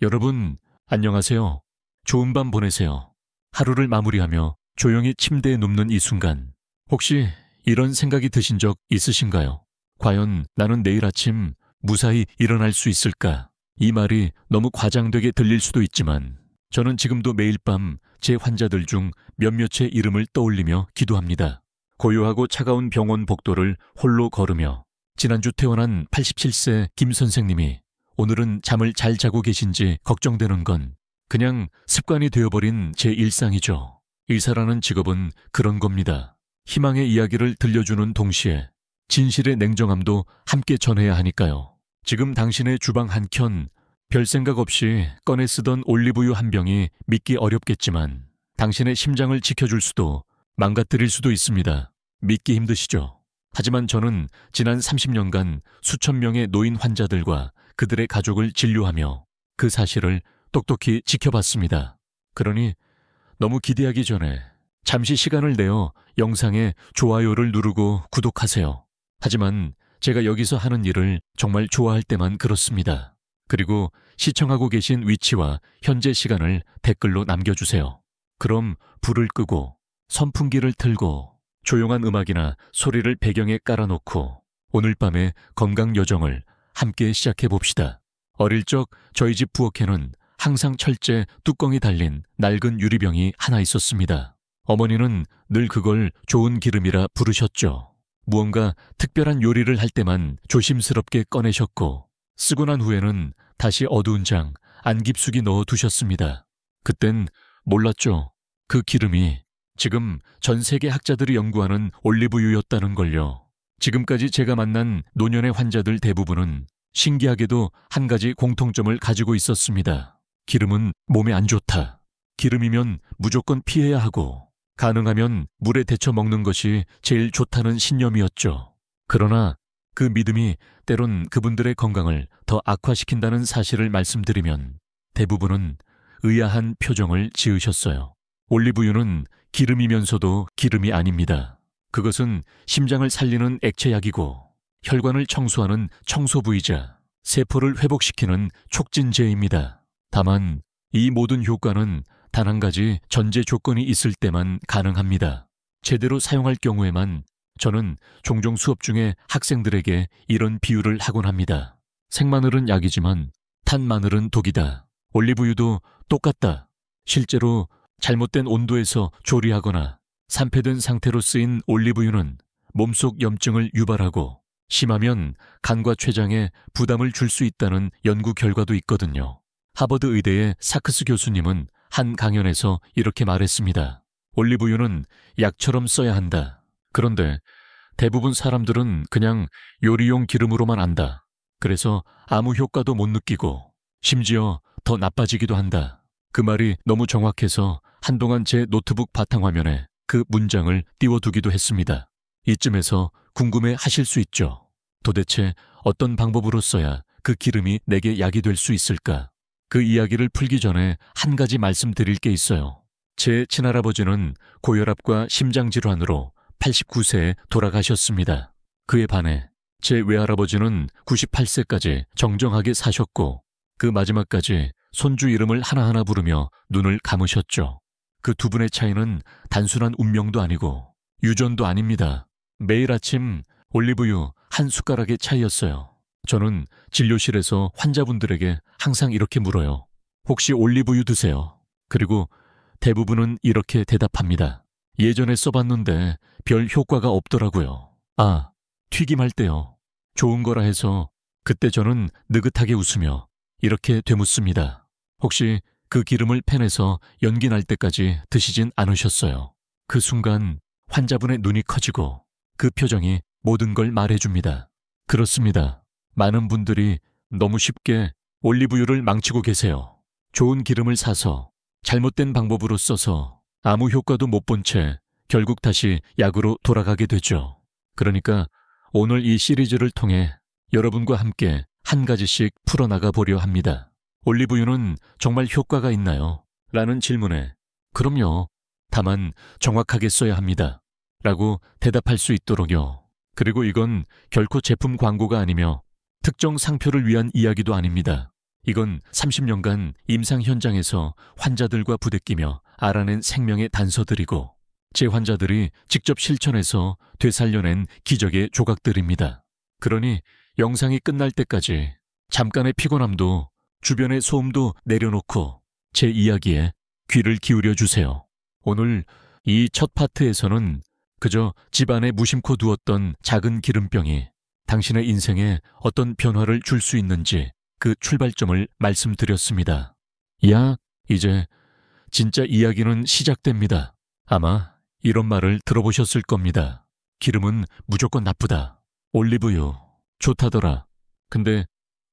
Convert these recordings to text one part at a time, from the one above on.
여러분, 안녕하세요. 좋은 밤 보내세요. 하루를 마무리하며 조용히 침대에 눕는 이 순간, 혹시 이런 생각이 드신 적 있으신가요? 과연 나는 내일 아침 무사히 일어날 수 있을까? 이 말이 너무 과장되게 들릴 수도 있지만, 저는 지금도 매일 밤 제 환자들 중 몇몇의 이름을 떠올리며 기도합니다. 고요하고 차가운 병원 복도를 홀로 걸으며, 지난주 퇴원한 87세 김 선생님이 오늘은 잠을 잘 자고 계신지 걱정되는 건 그냥 습관이 되어버린 제 일상이죠. 의사라는 직업은 그런 겁니다. 희망의 이야기를 들려주는 동시에 진실의 냉정함도 함께 전해야 하니까요. 지금 당신의 주방 한켠 별 생각 없이 꺼내 쓰던 올리브유 한 병이 믿기 어렵겠지만 당신의 심장을 지켜줄 수도 망가뜨릴 수도 있습니다. 믿기 힘드시죠? 하지만 저는 지난 30년간 수천 명의 노인 환자들과 그들의 가족을 진료하며 그 사실을 똑똑히 지켜봤습니다. 그러니 너무 기대하기 전에 잠시 시간을 내어 영상에 좋아요를 누르고 구독하세요. 하지만 제가 여기서 하는 일을 정말 좋아할 때만 그렇습니다. 그리고 시청하고 계신 위치와 현재 시간을 댓글로 남겨주세요. 그럼 불을 끄고 선풍기를 틀고 조용한 음악이나 소리를 배경에 깔아놓고 오늘 밤의 건강 여정을 함께 시작해봅시다. 어릴 적 저희 집 부엌에는 항상 철제 뚜껑이 달린 낡은 유리병이 하나 있었습니다. 어머니는 늘 그걸 좋은 기름이라 부르셨죠. 무언가 특별한 요리를 할 때만 조심스럽게 꺼내셨고 쓰고 난 후에는 다시 어두운 장 안 깊숙이 넣어 두셨습니다. 그땐 몰랐죠. 그 기름이 지금 전 세계 학자들이 연구하는 올리브유였다는 걸요. 지금까지 제가 만난 노년의 환자들 대부분은 신기하게도 한 가지 공통점을 가지고 있었습니다. 기름은 몸에 안 좋다. 기름이면 무조건 피해야 하고 가능하면 물에 데쳐 먹는 것이 제일 좋다는 신념이었죠. 그러나 그 믿음이 때론 그분들의 건강을 더 악화시킨다는 사실을 말씀드리면 대부분은 의아한 표정을 지으셨어요. 올리브유는 기름이면서도 기름이 아닙니다. 그것은 심장을 살리는 액체약이고 혈관을 청소하는 청소부이자 세포를 회복시키는 촉진제입니다. 다만 이 모든 효과는 단 한 가지 전제 조건이 있을 때만 가능합니다. 제대로 사용할 경우에만 저는 종종 수업 중에 학생들에게 이런 비유를 하곤 합니다. 생마늘은 약이지만 탄 마늘은 독이다. 올리브유도 똑같다. 실제로 잘못된 온도에서 조리하거나 산패된 상태로 쓰인 올리브유는 몸속 염증을 유발하고 심하면 간과 췌장에 부담을 줄 수 있다는 연구 결과도 있거든요. 하버드 의대의 사크스 교수님은 한 강연에서 이렇게 말했습니다. 올리브유는 약처럼 써야 한다. 그런데 대부분 사람들은 그냥 요리용 기름으로만 안다. 그래서 아무 효과도 못 느끼고 심지어 더 나빠지기도 한다. 그 말이 너무 정확해서 한동안 제 노트북 바탕화면에 그 문장을 띄워두기도 했습니다. 이쯤에서 궁금해 하실 수 있죠. 도대체 어떤 방법으로 써야 그 기름이 내게 약이 될 수 있을까? 그 이야기를 풀기 전에 한 가지 말씀드릴 게 있어요. 제 친할아버지는 고혈압과 심장질환으로 89세에 돌아가셨습니다. 그에 반해 제 외할아버지는 98세까지 정정하게 사셨고 그 마지막까지 손주 이름을 하나하나 부르며 눈을 감으셨죠. 그 두 분의 차이는 단순한 운명도 아니고 유전도 아닙니다. 매일 아침 올리브유 한 숟가락의 차이였어요. 저는 진료실에서 환자분들에게 항상 이렇게 물어요. 혹시 올리브유 드세요? 그리고 대부분은 이렇게 대답합니다. 예전에 써봤는데 별 효과가 없더라고요. 아, 튀김할 때요. 좋은 거라 해서 그때 저는 느긋하게 웃으며 이렇게 되묻습니다. 혹시 그 기름을 팬에서 연기 날 때까지 드시진 않으셨어요? 그 순간 환자분의 눈이 커지고 그 표정이 모든 걸 말해줍니다. 그렇습니다. 많은 분들이 너무 쉽게 올리브유를 망치고 계세요. 좋은 기름을 사서 잘못된 방법으로 써서 아무 효과도 못 본 채 결국 다시 약으로 돌아가게 되죠. 그러니까 오늘 이 시리즈를 통해 여러분과 함께 한 가지씩 풀어나가 보려 합니다. 올리브유는 정말 효과가 있나요? 라는 질문에 그럼요. 다만 정확하게 써야 합니다. 라고 대답할 수 있도록요. 그리고 이건 결코 제품 광고가 아니며 특정 상표를 위한 이야기도 아닙니다. 이건 30년간 임상 현장에서 환자들과 부대끼며 알아낸 생명의 단서들이고 제 환자들이 직접 실천해서 되살려낸 기적의 조각들입니다. 그러니 영상이 끝날 때까지 잠깐의 피곤함도 주변의 소음도 내려놓고 제 이야기에 귀를 기울여 주세요. 오늘 이 첫 파트에서는 그저 집안에 무심코 두었던 작은 기름병이 당신의 인생에 어떤 변화를 줄 수 있는지 그 출발점을 말씀드렸습니다. 야, 이제 진짜 이야기는 시작됩니다. 아마 이런 말을 들어보셨을 겁니다. 기름은 무조건 나쁘다. 올리브유 좋다더라. 근데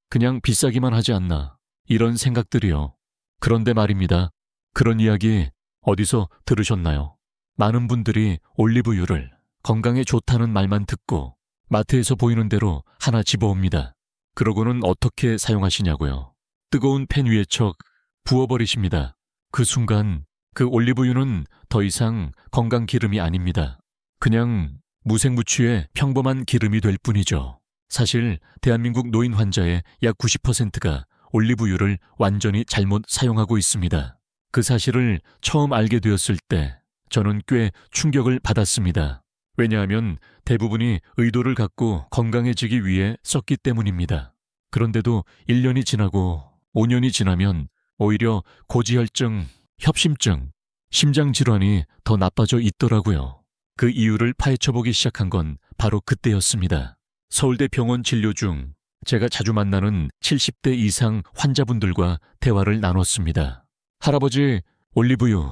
그냥 비싸기만 하지 않나. 이런 생각들이요. 그런데 말입니다. 그런 이야기 어디서 들으셨나요? 많은 분들이 올리브유를 건강에 좋다는 말만 듣고 마트에서 보이는 대로 하나 집어옵니다. 그러고는 어떻게 사용하시냐고요. 뜨거운 팬 위에 척 부어버리십니다. 그 순간 그 올리브유는 더 이상 건강 기름이 아닙니다. 그냥 무색무취의 평범한 기름이 될 뿐이죠. 사실 대한민국 노인 환자의 약 90%가 올리브유를 완전히 잘못 사용하고 있습니다. 그 사실을 처음 알게 되었을 때 저는 꽤 충격을 받았습니다. 왜냐하면 대부분이 의도를 갖고 건강해지기 위해 썼기 때문입니다. 그런데도 1년이 지나고 5년이 지나면 오히려 고지혈증, 협심증, 심장질환이 더 나빠져 있더라고요. 그 이유를 파헤쳐보기 시작한 건 바로 그때였습니다. 서울대 병원 진료 중 제가 자주 만나는 70대 이상 환자분들과 대화를 나눴습니다. 할아버지, 올리브유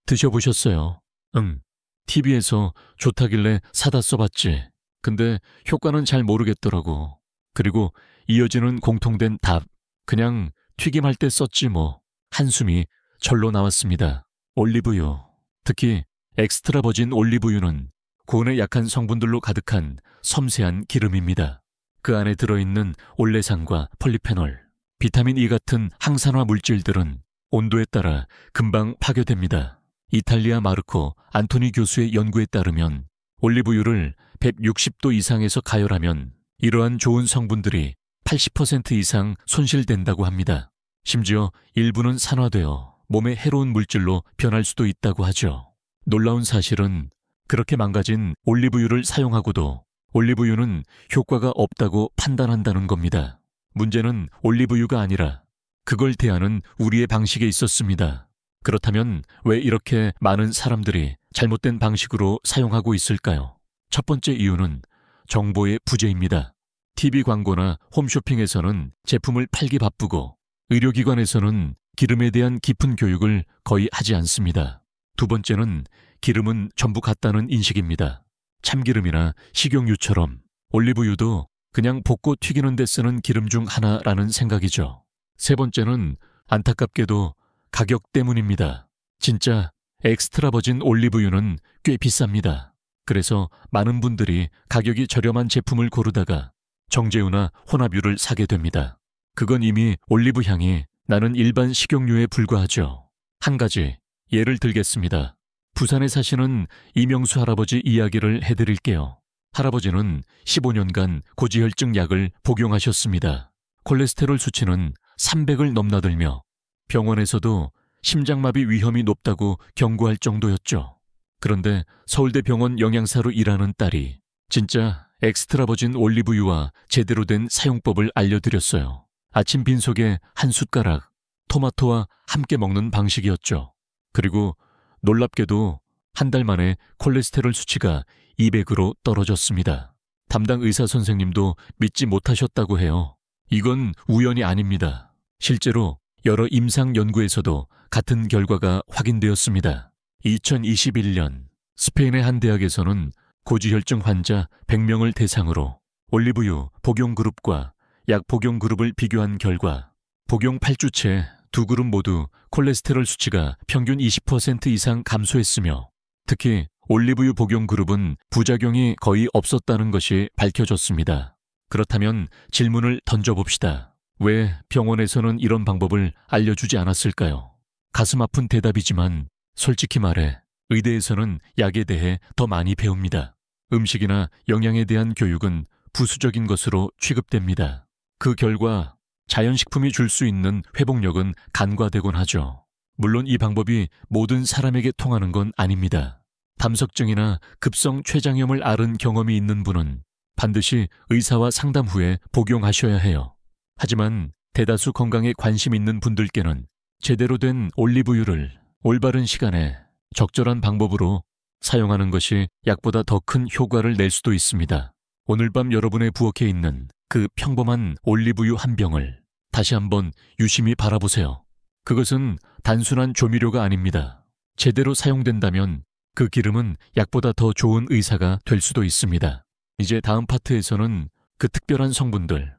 드셔보셨어요? 응. TV에서 좋다길래 사다 써봤지. 근데 효과는 잘 모르겠더라고. 그리고 이어지는 공통된 답. 그냥 튀김할 때 썼지 뭐. 한숨이 절로 나왔습니다. 올리브유. 특히 엑스트라 버진 올리브유는 고온에 약한 성분들로 가득한 섬세한 기름입니다. 그 안에 들어있는 올레산과 폴리페놀, 비타민 E 같은 항산화 물질들은 온도에 따라 금방 파괴됩니다. 이탈리아 마르코 안토니 교수의 연구에 따르면 올리브유를 160도 이상에서 가열하면 이러한 좋은 성분들이 80% 이상 손실된다고 합니다. 심지어 일부는 산화되어 몸에 해로운 물질로 변할 수도 있다고 하죠. 놀라운 사실은 그렇게 망가진 올리브유를 사용하고도 올리브유는 효과가 없다고 판단한다는 겁니다. 문제는 올리브유가 아니라 그걸 대하는 우리의 방식에 있었습니다. 그렇다면 왜 이렇게 많은 사람들이 잘못된 방식으로 사용하고 있을까요? 첫 번째 이유는 정보의 부재입니다. TV 광고나 홈쇼핑에서는 제품을 팔기 바쁘고 의료기관에서는 기름에 대한 깊은 교육을 거의 하지 않습니다. 두 번째는 기름은 전부 같다는 인식입니다. 참기름이나 식용유처럼 올리브유도 그냥 볶고 튀기는 데 쓰는 기름 중 하나라는 생각이죠. 세 번째는 안타깝게도 가격 때문입니다. 진짜 엑스트라 버진 올리브유는 꽤 비쌉니다. 그래서 많은 분들이 가격이 저렴한 제품을 고르다가 정제유나 혼합유를 사게 됩니다. 그건 이미 올리브 향이 나는 일반 식용유에 불과하죠. 한 가지 예를 들겠습니다. 부산에 사시는 이명수 할아버지 이야기를 해드릴게요. 할아버지는 15년간 고지혈증 약을 복용하셨습니다. 콜레스테롤 수치는 300을 넘나들며 병원에서도 심장마비 위험이 높다고 경고할 정도였죠. 그런데 서울대병원 영양사로 일하는 딸이 진짜 엑스트라 버진 올리브유와 제대로 된 사용법을 알려드렸어요. 아침 빈속에 한 숟가락, 토마토와 함께 먹는 방식이었죠. 그리고 놀랍게도 한 달 만에 콜레스테롤 수치가 200으로 떨어졌습니다. 담당 의사 선생님도 믿지 못하셨다고 해요. 이건 우연이 아닙니다. 실제로 여러 임상 연구에서도 같은 결과가 확인되었습니다. 2021년 스페인의 한 대학에서는 고지혈증 환자 100명을 대상으로 올리브유 복용 그룹과 약 복용 그룹을 비교한 결과 복용 8주째 두 그룹 모두 콜레스테롤 수치가 평균 20% 이상 감소했으며 특히 올리브유 복용 그룹은 부작용이 거의 없었다는 것이 밝혀졌습니다. 그렇다면 질문을 던져봅시다. 왜 병원에서는 이런 방법을 알려주지 않았을까요? 가슴 아픈 대답이지만 솔직히 말해 의대에서는 약에 대해 더 많이 배웁니다. 음식이나 영양에 대한 교육은 부수적인 것으로 취급됩니다. 그 결과 자연식품이 줄 수 있는 회복력은 간과되곤 하죠. 물론 이 방법이 모든 사람에게 통하는 건 아닙니다. 담석증이나 급성 췌장염을 앓은 경험이 있는 분은 반드시 의사와 상담 후에 복용하셔야 해요. 하지만 대다수 건강에 관심 있는 분들께는 제대로 된 올리브유를 올바른 시간에 적절한 방법으로 사용하는 것이 약보다 더 큰 효과를 낼 수도 있습니다. 오늘 밤 여러분의 부엌에 있는 그 평범한 올리브유 한 병을 다시 한번 유심히 바라보세요. 그것은 단순한 조미료가 아닙니다. 제대로 사용된다면 그 기름은 약보다 더 좋은 의사가 될 수도 있습니다. 이제 다음 파트에서는 그 특별한 성분들,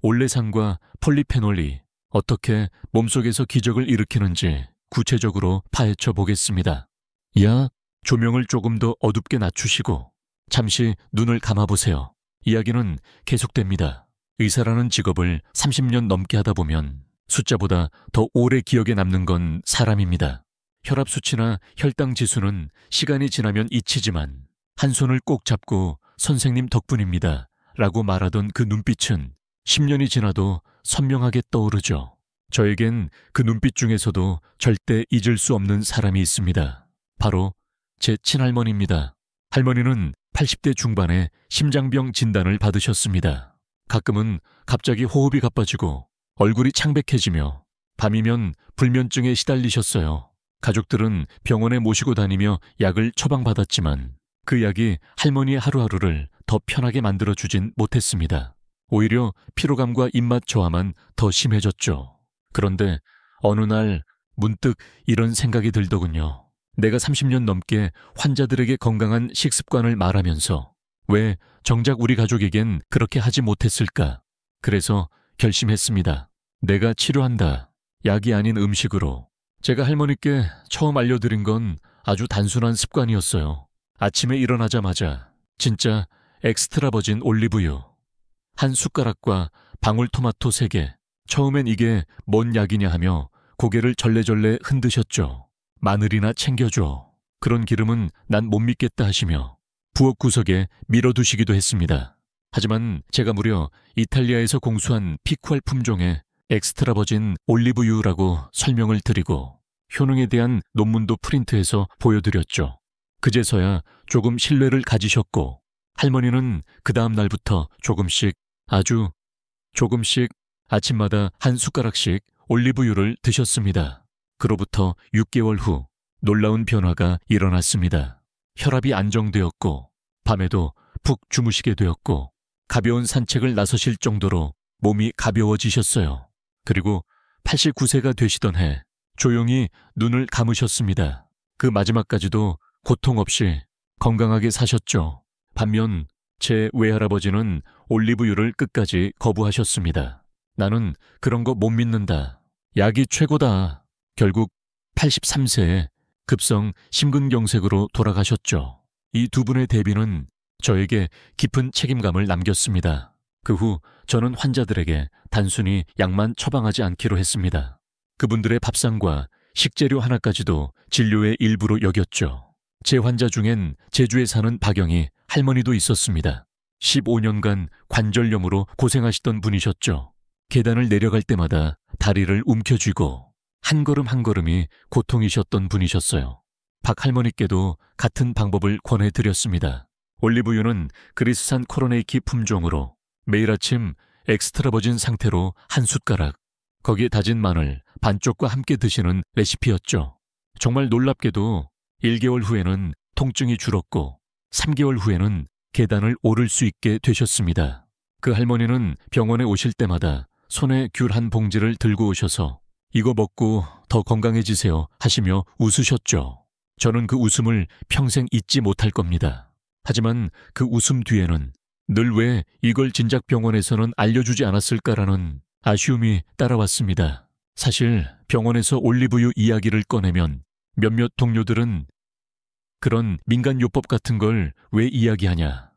올레산과 폴리페놀이 어떻게 몸속에서 기적을 일으키는지 구체적으로 파헤쳐 보겠습니다. 야, 조명을 조금 더 어둡게 낮추시고 잠시 눈을 감아보세요. 이야기는 계속됩니다. 의사라는 직업을 30년 넘게 하다 보면 숫자보다 더 오래 기억에 남는 건 사람입니다. 혈압 수치나 혈당 지수는 시간이 지나면 잊히지만 한 손을 꼭 잡고 선생님 덕분입니다 라고 말하던 그 눈빛은 10년이 지나도 선명하게 떠오르죠. 저에겐 그 눈빛 중에서도 절대 잊을 수 없는 사람이 있습니다. 바로 제 친할머니입니다. 할머니는 80대 중반에 심장병 진단을 받으셨습니다. 가끔은 갑자기 호흡이 가빠지고 얼굴이 창백해지며 밤이면 불면증에 시달리셨어요. 가족들은 병원에 모시고 다니며 약을 처방받았지만 그 약이 할머니의 하루하루를 더 편하게 만들어주진 못했습니다. 오히려 피로감과 입맛 저하만 더 심해졌죠. 그런데 어느 날 문득 이런 생각이 들더군요. 내가 30년 넘게 환자들에게 건강한 식습관을 말하면서 왜 정작 우리 가족에겐 그렇게 하지 못했을까? 그래서 결심했습니다. 내가 치료한다. 약이 아닌 음식으로. 제가 할머니께 처음 알려드린 건 아주 단순한 습관이었어요. 아침에 일어나자마자 진짜 엑스트라 버진 올리브유 한 숟가락과 방울토마토 3개. 처음엔 이게 뭔 약이냐 하며 고개를 절레절레 흔드셨죠. 마늘이나 챙겨줘. 그런 기름은 난 못 믿겠다 하시며 부엌 구석에 밀어두시기도 했습니다. 하지만 제가 무려 이탈리아에서 공수한 피쿠알 품종의 엑스트라 버진 올리브유라고 설명을 드리고 효능에 대한 논문도 프린트해서 보여드렸죠. 그제서야 조금 신뢰를 가지셨고 할머니는 그 다음 날부터 조금씩 아주 조금씩 아침마다 한 숟가락씩 올리브유를 드셨습니다. 그로부터 6개월 후 놀라운 변화가 일어났습니다. 혈압이 안정되었고 밤에도 푹 주무시게 되었고 가벼운 산책을 나서실 정도로 몸이 가벼워지셨어요. 그리고 89세가 되시던 해 조용히 눈을 감으셨습니다. 그 마지막까지도 고통 없이 건강하게 사셨죠. 반면 제 외할아버지는 올리브유를 끝까지 거부하셨습니다. 나는 그런 거 못 믿는다. 약이 최고다. 결국 83세에 급성 심근경색으로 돌아가셨죠. 이 두 분의 대비는 저에게 깊은 책임감을 남겼습니다. 그 후 저는 환자들에게 단순히 약만 처방하지 않기로 했습니다. 그분들의 밥상과 식재료 하나까지도 진료의 일부로 여겼죠. 제 환자 중엔 제주에 사는 박영희 할머니도 있었습니다. 15년간 관절염으로 고생하시던 분이셨죠. 계단을 내려갈 때마다 다리를 움켜쥐고 한 걸음 한 걸음이 고통이셨던 분이셨어요. 박 할머니께도 같은 방법을 권해드렸습니다. 올리브유는 그리스산 코로네이키 품종으로 매일 아침 엑스트라 버진 상태로 한 숟가락, 거기에 다진 마늘 반쪽과 함께 드시는 레시피였죠. 정말 놀랍게도 1개월 후에는 통증이 줄었고 3개월 후에는 계단을 오를 수 있게 되셨습니다. 그 할머니는 병원에 오실 때마다 손에 귤 한 봉지를 들고 오셔서 이거 먹고 더 건강해지세요 하시며 웃으셨죠. 저는 그 웃음을 평생 잊지 못할 겁니다. 하지만 그 웃음 뒤에는 늘 왜 이걸 진작 병원에서는 알려주지 않았을까라는 아쉬움이 따라왔습니다. 사실 병원에서 올리브유 이야기를 꺼내면 몇몇 동료들은 그런 민간요법 같은 걸 왜 이야기하냐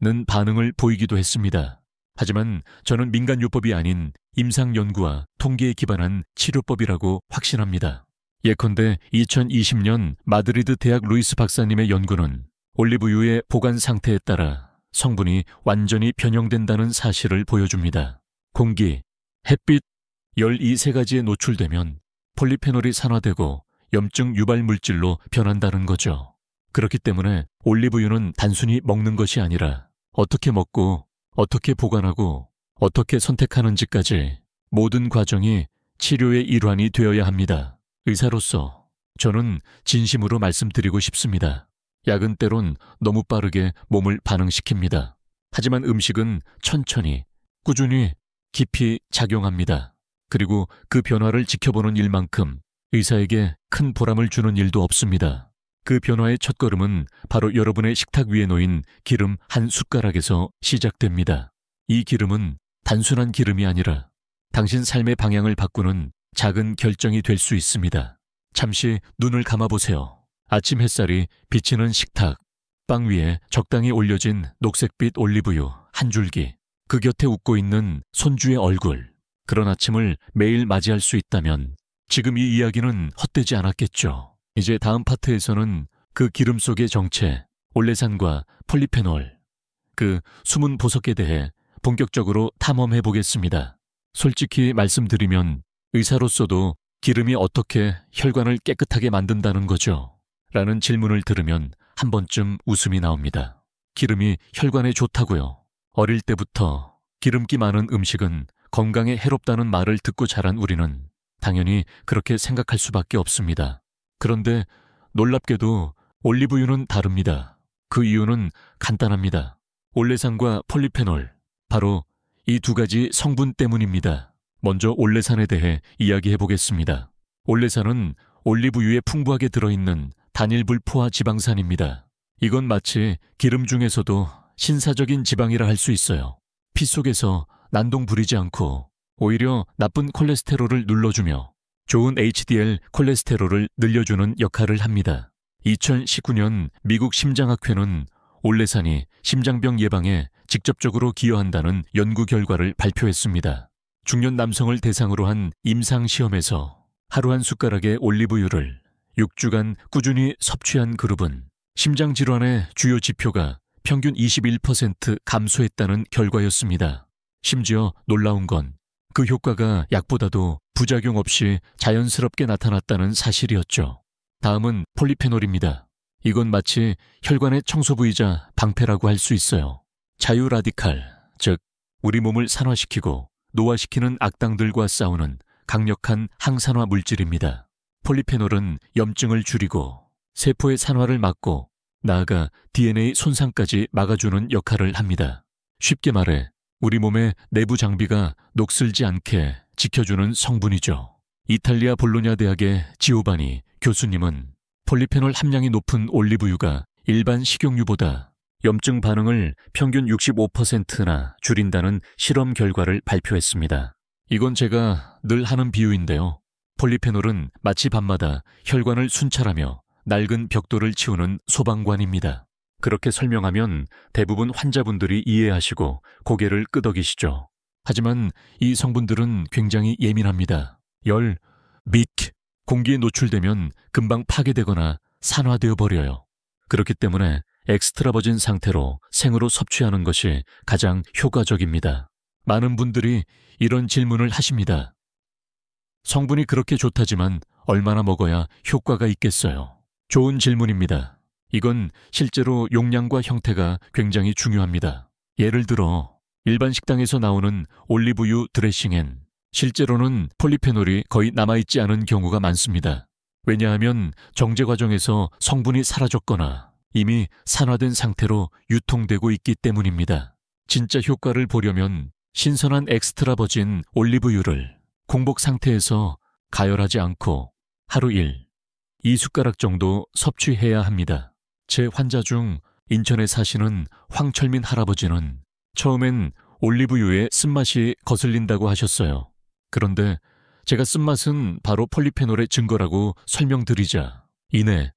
는 반응을 보이기도 했습니다. 하지만 저는 민간요법이 아닌 임상연구와 통계에 기반한 치료법이라고 확신합니다. 예컨대 2020년 마드리드 대학 루이스 박사님의 연구는 올리브유의 보관 상태에 따라 성분이 완전히 변형된다는 사실을 보여줍니다. 공기, 햇빛, 열 이 세 가지에 노출되면 폴리페놀이 산화되고 염증 유발 물질로 변한다는 거죠. 그렇기 때문에 올리브유는 단순히 먹는 것이 아니라 어떻게 먹고 어떻게 보관하고 어떻게 선택하는지까지 모든 과정이 치료의 일환이 되어야 합니다. 의사로서 저는 진심으로 말씀드리고 싶습니다. 약은 때론 너무 빠르게 몸을 반응시킵니다. 하지만 음식은 천천히, 꾸준히, 깊이 작용합니다. 그리고 그 변화를 지켜보는 일만큼 의사에게 큰 보람을 주는 일도 없습니다. 그 변화의 첫걸음은 바로 여러분의 식탁 위에 놓인 기름 한 숟가락에서 시작됩니다. 이 기름은 단순한 기름이 아니라 당신 삶의 방향을 바꾸는 작은 결정이 될 수 있습니다. 잠시 눈을 감아보세요. 아침 햇살이 비치는 식탁, 빵 위에 적당히 올려진 녹색빛 올리브유 한 줄기, 그 곁에 웃고 있는 손주의 얼굴. 그런 아침을 매일 맞이할 수 있다면 지금 이 이야기는 헛되지 않았겠죠. 이제 다음 파트에서는 그 기름 속의 정체, 올레산과 폴리페놀, 그 숨은 보석에 대해 본격적으로 탐험해 보겠습니다. 솔직히 말씀드리면 의사로서도 기름이 어떻게 혈관을 깨끗하게 만든다는 거죠? 라는 질문을 들으면 한 번쯤 웃음이 나옵니다. 기름이 혈관에 좋다고요. 어릴 때부터 기름기 많은 음식은 건강에 해롭다는 말을 듣고 자란 우리는 당연히 그렇게 생각할 수밖에 없습니다. 그런데 놀랍게도 올리브유는 다릅니다. 그 이유는 간단합니다. 올레산과 폴리페놀, 바로 이 두 가지 성분 때문입니다. 먼저 올레산에 대해 이야기해 보겠습니다. 올레산은 올리브유에 풍부하게 들어있는 단일불 포화 지방산입니다. 이건 마치 기름 중에서도 신사적인 지방이라 할 수 있어요. 피 속에서 난동 부리지 않고 오히려 나쁜 콜레스테롤을 눌러주며 좋은 HDL 콜레스테롤을 늘려주는 역할을 합니다. 2019년 미국 심장학회는 올레산이 심장병 예방에 직접적으로 기여한다는 연구 결과를 발표했습니다. 중년 남성을 대상으로 한 임상시험에서 하루 한 숟가락의 올리브유를 6주간 꾸준히 섭취한 그룹은 심장질환의 주요 지표가 평균 21% 감소했다는 결과였습니다. 심지어 놀라운 건 그 효과가 약보다도 부작용 없이 자연스럽게 나타났다는 사실이었죠. 다음은 폴리페놀입니다. 이건 마치 혈관의 청소부이자 방패라고 할 수 있어요. 자유 라디칼, 즉 우리 몸을 산화시키고 노화시키는 악당들과 싸우는 강력한 항산화 물질입니다. 폴리페놀은 염증을 줄이고 세포의 산화를 막고 나아가 DNA 손상까지 막아주는 역할을 합니다. 쉽게 말해 우리 몸의 내부 장비가 녹슬지 않게 지켜주는 성분이죠. 이탈리아 볼로냐 대학의 지오바니 교수님은 폴리페놀 함량이 높은 올리브유가 일반 식용유보다 염증 반응을 평균 65%나 줄인다는 실험 결과를 발표했습니다. 이건 제가 늘 하는 비유인데요. 폴리페놀은 마치 밤마다 혈관을 순찰하며 낡은 벽돌을 치우는 소방관입니다. 그렇게 설명하면 대부분 환자분들이 이해하시고 고개를 끄덕이시죠. 하지만 이 성분들은 굉장히 예민합니다. 열, 빛, 공기에 노출되면 금방 파괴되거나 산화되어 버려요. 그렇기 때문에 엑스트라 버진 상태로 생으로 섭취하는 것이 가장 효과적입니다. 많은 분들이 이런 질문을 하십니다. 성분이 그렇게 좋다지만 얼마나 먹어야 효과가 있겠어요? 좋은 질문입니다. 이건 실제로 용량과 형태가 굉장히 중요합니다. 예를 들어 일반 식당에서 나오는 올리브유 드레싱엔 실제로는 폴리페놀이 거의 남아있지 않은 경우가 많습니다. 왜냐하면 정제 과정에서 성분이 사라졌거나 이미 산화된 상태로 유통되고 있기 때문입니다. 진짜 효과를 보려면 신선한 엑스트라 버진 올리브유를 공복 상태에서 가열하지 않고 하루 1, 2숟가락 정도 섭취해야 합니다. 제 환자 중 인천에 사시는 황철민 할아버지는 처음엔 올리브유의 쓴맛이 거슬린다고 하셨어요. 그런데 제가 쓴맛은 바로 폴리페놀의 증거라고 설명드리자 이내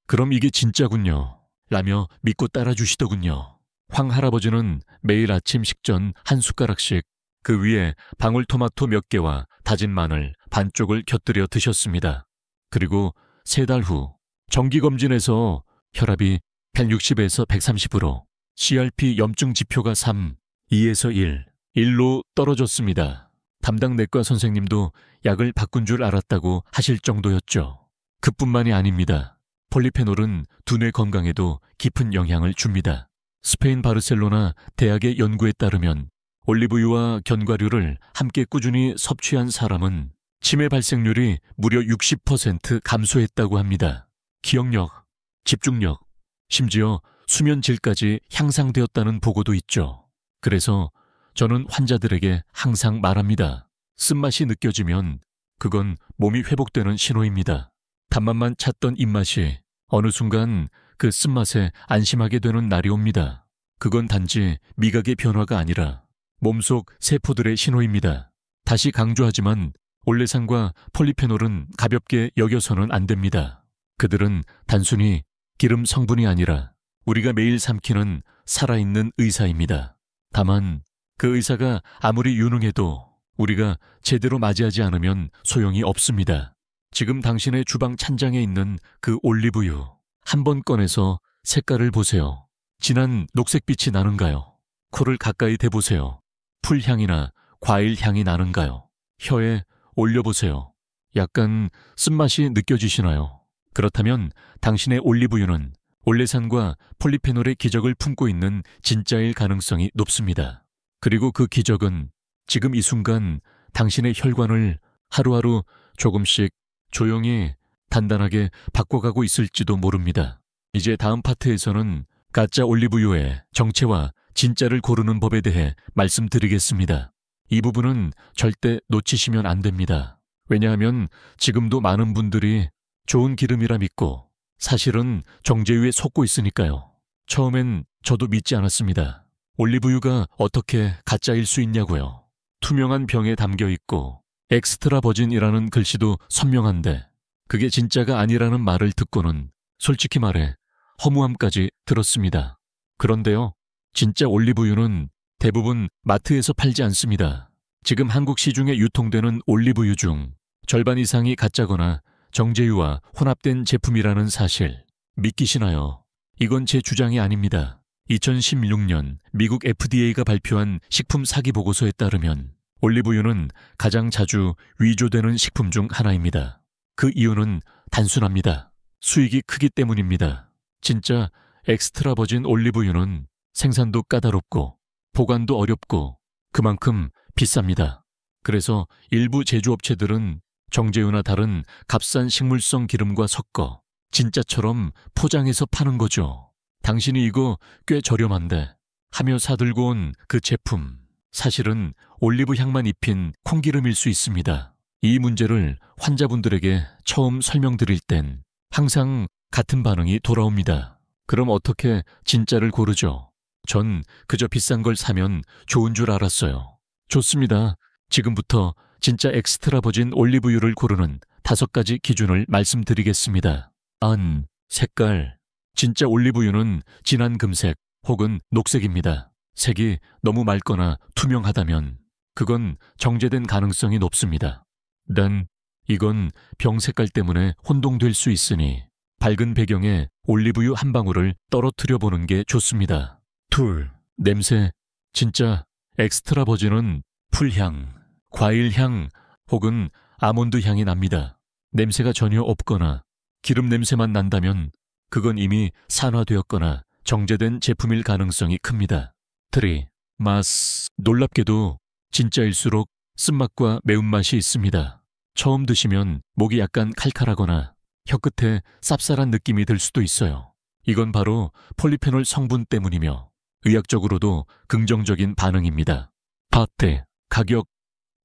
그럼 이게 진짜군요 라며 믿고 따라주시더군요. 황 할아버지는 매일 아침 식전 한 숟가락씩 그 위에 방울토마토 몇 개와 다진 마늘 반쪽을 곁들여 드셨습니다. 그리고 3달 후 정기검진에서 혈압이 160에서 130으로 CRP 염증 지표가 3, 2에서 1, 1로 떨어졌습니다. 담당 내과 선생님도 약을 바꾼 줄 알았다고 하실 정도였죠. 그뿐만이 아닙니다. 폴리페놀은 두뇌 건강에도 깊은 영향을 줍니다. 스페인 바르셀로나 대학의 연구에 따르면 올리브유와 견과류를 함께 꾸준히 섭취한 사람은 치매 발생률이 무려 60% 감소했다고 합니다. 기억력, 집중력, 심지어 수면 질까지 향상되었다는 보고도 있죠. 그래서 저는 환자들에게 항상 말합니다. 쓴맛이 느껴지면 그건 몸이 회복되는 신호입니다. 단맛만 찾던 입맛이 어느 순간 그 쓴맛에 안심하게 되는 날이 옵니다. 그건 단지 미각의 변화가 아니라 몸속 세포들의 신호입니다. 다시 강조하지만 올레산과 폴리페놀은 가볍게 여겨서는 안 됩니다. 그들은 단순히 기름 성분이 아니라 우리가 매일 삼키는 살아있는 의사입니다. 다만 그 의사가 아무리 유능해도 우리가 제대로 맞이하지 않으면 소용이 없습니다. 지금 당신의 주방 찬장에 있는 그 올리브유 한 번 꺼내서 색깔을 보세요. 진한 녹색빛이 나는가요? 코를 가까이 대보세요. 풀향이나 과일 향이 나는가요? 혀에 올려보세요. 약간 쓴맛이 느껴지시나요? 그렇다면 당신의 올리브유는 올레산과 폴리페놀의 기적을 품고 있는 진짜일 가능성이 높습니다. 그리고 그 기적은 지금 이 순간 당신의 혈관을 하루하루 조금씩 조용히 단단하게 바꿔가고 있을지도 모릅니다. 이제 다음 파트에서는 가짜 올리브유의 정체와 진짜를 고르는 법에 대해 말씀드리겠습니다. 이 부분은 절대 놓치시면 안 됩니다. 왜냐하면 지금도 많은 분들이 좋은 기름이라 믿고 사실은 정제유에 속고 있으니까요. 처음엔 저도 믿지 않았습니다. 올리브유가 어떻게 가짜일 수 있냐고요. 투명한 병에 담겨 있고 엑스트라 버진이라는 글씨도 선명한데 그게 진짜가 아니라는 말을 듣고는 솔직히 말해 허무함까지 들었습니다. 그런데요, 진짜 올리브유는 대부분 마트에서 팔지 않습니다. 지금 한국 시중에 유통되는 올리브유 중 절반 이상이 가짜거나 정제유와 혼합된 제품이라는 사실 믿기시나요? 이건 제 주장이 아닙니다. 2016년 미국 FDA가 발표한 식품 사기 보고서에 따르면 올리브유는 가장 자주 위조되는 식품 중 하나입니다. 그 이유는 단순합니다. 수익이 크기 때문입니다. 진짜 엑스트라 버진 올리브유는 생산도 까다롭고 보관도 어렵고 그만큼 비쌉니다. 그래서 일부 제조업체들은 정제유나 다른 값싼 식물성 기름과 섞어 진짜처럼 포장해서 파는 거죠. 당신이 이거 꽤 저렴한데 하며 사들고 온 그 제품, 사실은 올리브 향만 입힌 콩기름일 수 있습니다. 이 문제를 환자분들에게 처음 설명드릴 땐 항상 같은 반응이 돌아옵니다. 그럼 어떻게 진짜를 고르죠? 전 그저 비싼 걸 사면 좋은 줄 알았어요. 좋습니다. 지금부터 진짜 엑스트라 버진 올리브유를 고르는 5가지 기준을 말씀드리겠습니다. 안, 색깔. 진짜 올리브유는 진한 금색 혹은 녹색입니다. 색이 너무 맑거나 투명하다면 그건 정제된 가능성이 높습니다. 단, 이건 병 색깔 때문에 혼동될 수 있으니 밝은 배경에 올리브유 한 방울을 떨어뜨려 보는 게 좋습니다. 둘, 냄새. 진짜 엑스트라 버진은 풀향, 과일향 혹은 아몬드 향이 납니다. 냄새가 전혀 없거나 기름 냄새만 난다면 그건 이미 산화되었거나 정제된 제품일 가능성이 큽니다. 3. 맛. 놀랍게도 진짜일수록 쓴맛과 매운맛이 있습니다. 처음 드시면 목이 약간 칼칼하거나 혀끝에 쌉쌀한 느낌이 들 수도 있어요. 이건 바로 폴리페놀 성분 때문이며 의학적으로도 긍정적인 반응입니다. 파테, 가격.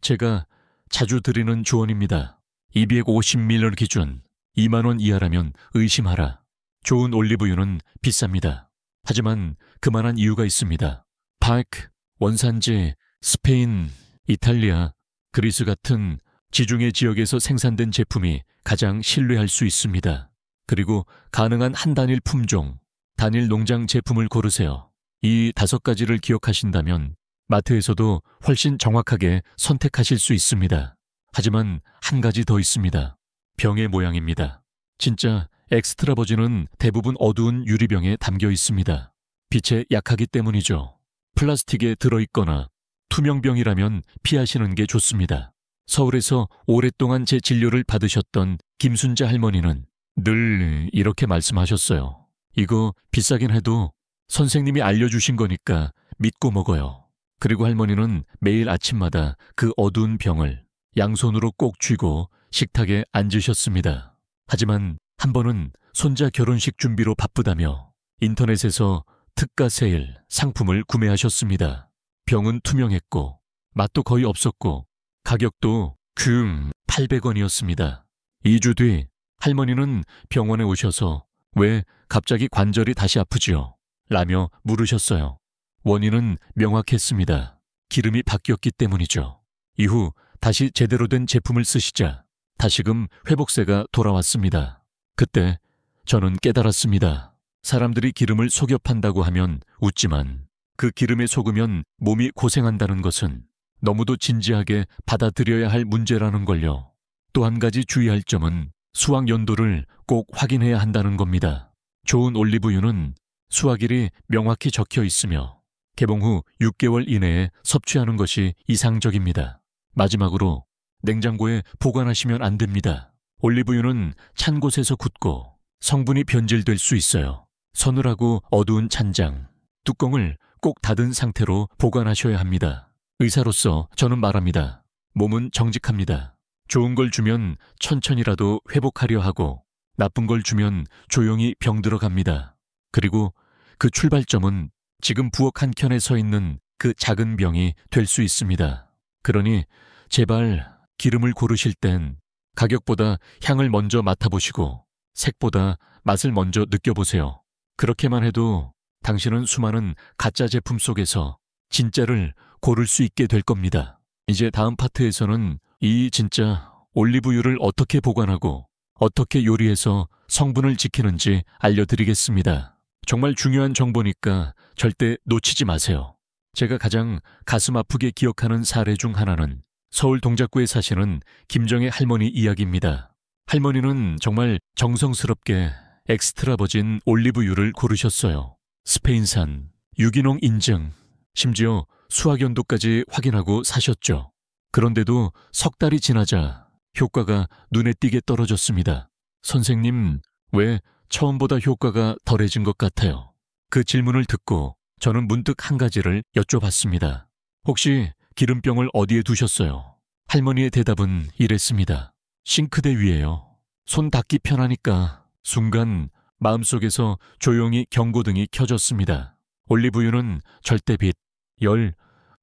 제가 자주 드리는 조언입니다. 250ml 기준 2만 원 이하라면 의심하라. 좋은 올리브유는 비쌉니다. 하지만 그만한 이유가 있습니다. 파크, 원산지, 스페인, 이탈리아, 그리스 같은 지중해 지역에서 생산된 제품이 가장 신뢰할 수 있습니다. 그리고 가능한 한 단일 품종, 단일 농장 제품을 고르세요. 이 5가지를 기억하신다면 마트에서도 훨씬 정확하게 선택하실 수 있습니다. 하지만 한 가지 더 있습니다. 병의 모양입니다. 진짜 엑스트라 버진은 대부분 어두운 유리병에 담겨 있습니다. 빛에 약하기 때문이죠. 플라스틱에 들어있거나 투명병이라면 피하시는 게 좋습니다. 서울에서 오랫동안 제 진료를 받으셨던 김순자 할머니는 늘 이렇게 말씀하셨어요. 이거 비싸긴 해도 선생님이 알려주신 거니까 믿고 먹어요. 그리고 할머니는 매일 아침마다 그 어두운 병을 양손으로 꼭 쥐고 식탁에 앉으셨습니다. 하지만 한 번은 손자 결혼식 준비로 바쁘다며 인터넷에서 특가 세일 상품을 구매하셨습니다. 병은 투명했고 맛도 거의 없었고 가격도 800원이었습니다. 2주 뒤 할머니는 병원에 오셔서 왜 갑자기 관절이 다시 아프지요? 라며 물으셨어요. 원인은 명확했습니다. 기름이 바뀌었기 때문이죠. 이후 다시 제대로 된 제품을 쓰시자 다시금 회복세가 돌아왔습니다. 그때 저는 깨달았습니다. 사람들이 기름을 속여 판다고 하면 웃지만 그 기름에 속으면 몸이 고생한다는 것은 너무도 진지하게 받아들여야 할 문제라는 걸요. 또 한 가지 주의할 점은 수확 연도를 꼭 확인해야 한다는 겁니다. 좋은 올리브유는 수확일이 명확히 적혀 있으며 개봉 후 6개월 이내에 섭취하는 것이 이상적입니다. 마지막으로 냉장고에 보관하시면 안 됩니다. 올리브유는 찬 곳에서 굳고 성분이 변질될 수 있어요. 서늘하고 어두운 찬장, 뚜껑을 꼭 닫은 상태로 보관하셔야 합니다. 의사로서 저는 말합니다. 몸은 정직합니다. 좋은 걸 주면 천천히라도 회복하려 하고 나쁜 걸 주면 조용히 병들어 갑니다. 그리고 그 출발점은 지금 부엌 한켠에 서 있는 그 작은 병이 될 수 있습니다. 그러니 제발 기름을 고르실 땐 가격보다 향을 먼저 맡아보시고 색보다 맛을 먼저 느껴보세요. 그렇게만 해도 당신은 수많은 가짜 제품 속에서 진짜를 고를 수 있게 될 겁니다. 이제 다음 파트에서는 이 진짜 올리브유를 어떻게 보관하고 어떻게 요리해서 성분을 지키는지 알려드리겠습니다. 정말 중요한 정보니까 절대 놓치지 마세요. 제가 가장 가슴 아프게 기억하는 사례 중 하나는 서울 동작구에 사시는 김정혜 할머니 이야기입니다. 할머니는 정말 정성스럽게 엑스트라 버진 올리브유를 고르셨어요. 스페인산, 유기농 인증, 심지어 수확 연도까지 확인하고 사셨죠. 그런데도 석 달이 지나자 효과가 눈에 띄게 떨어졌습니다. 선생님, 왜 처음보다 효과가 덜해진 것 같아요? 그 질문을 듣고 저는 문득 한 가지를 여쭤봤습니다. 혹시 기름병을 어디에 두셨어요? 할머니의 대답은 이랬습니다. 싱크대 위에요. 손 닦기 편하니까. 순간 마음속에서 조용히 경고등이 켜졌습니다. 올리브유는 절대 빛, 열,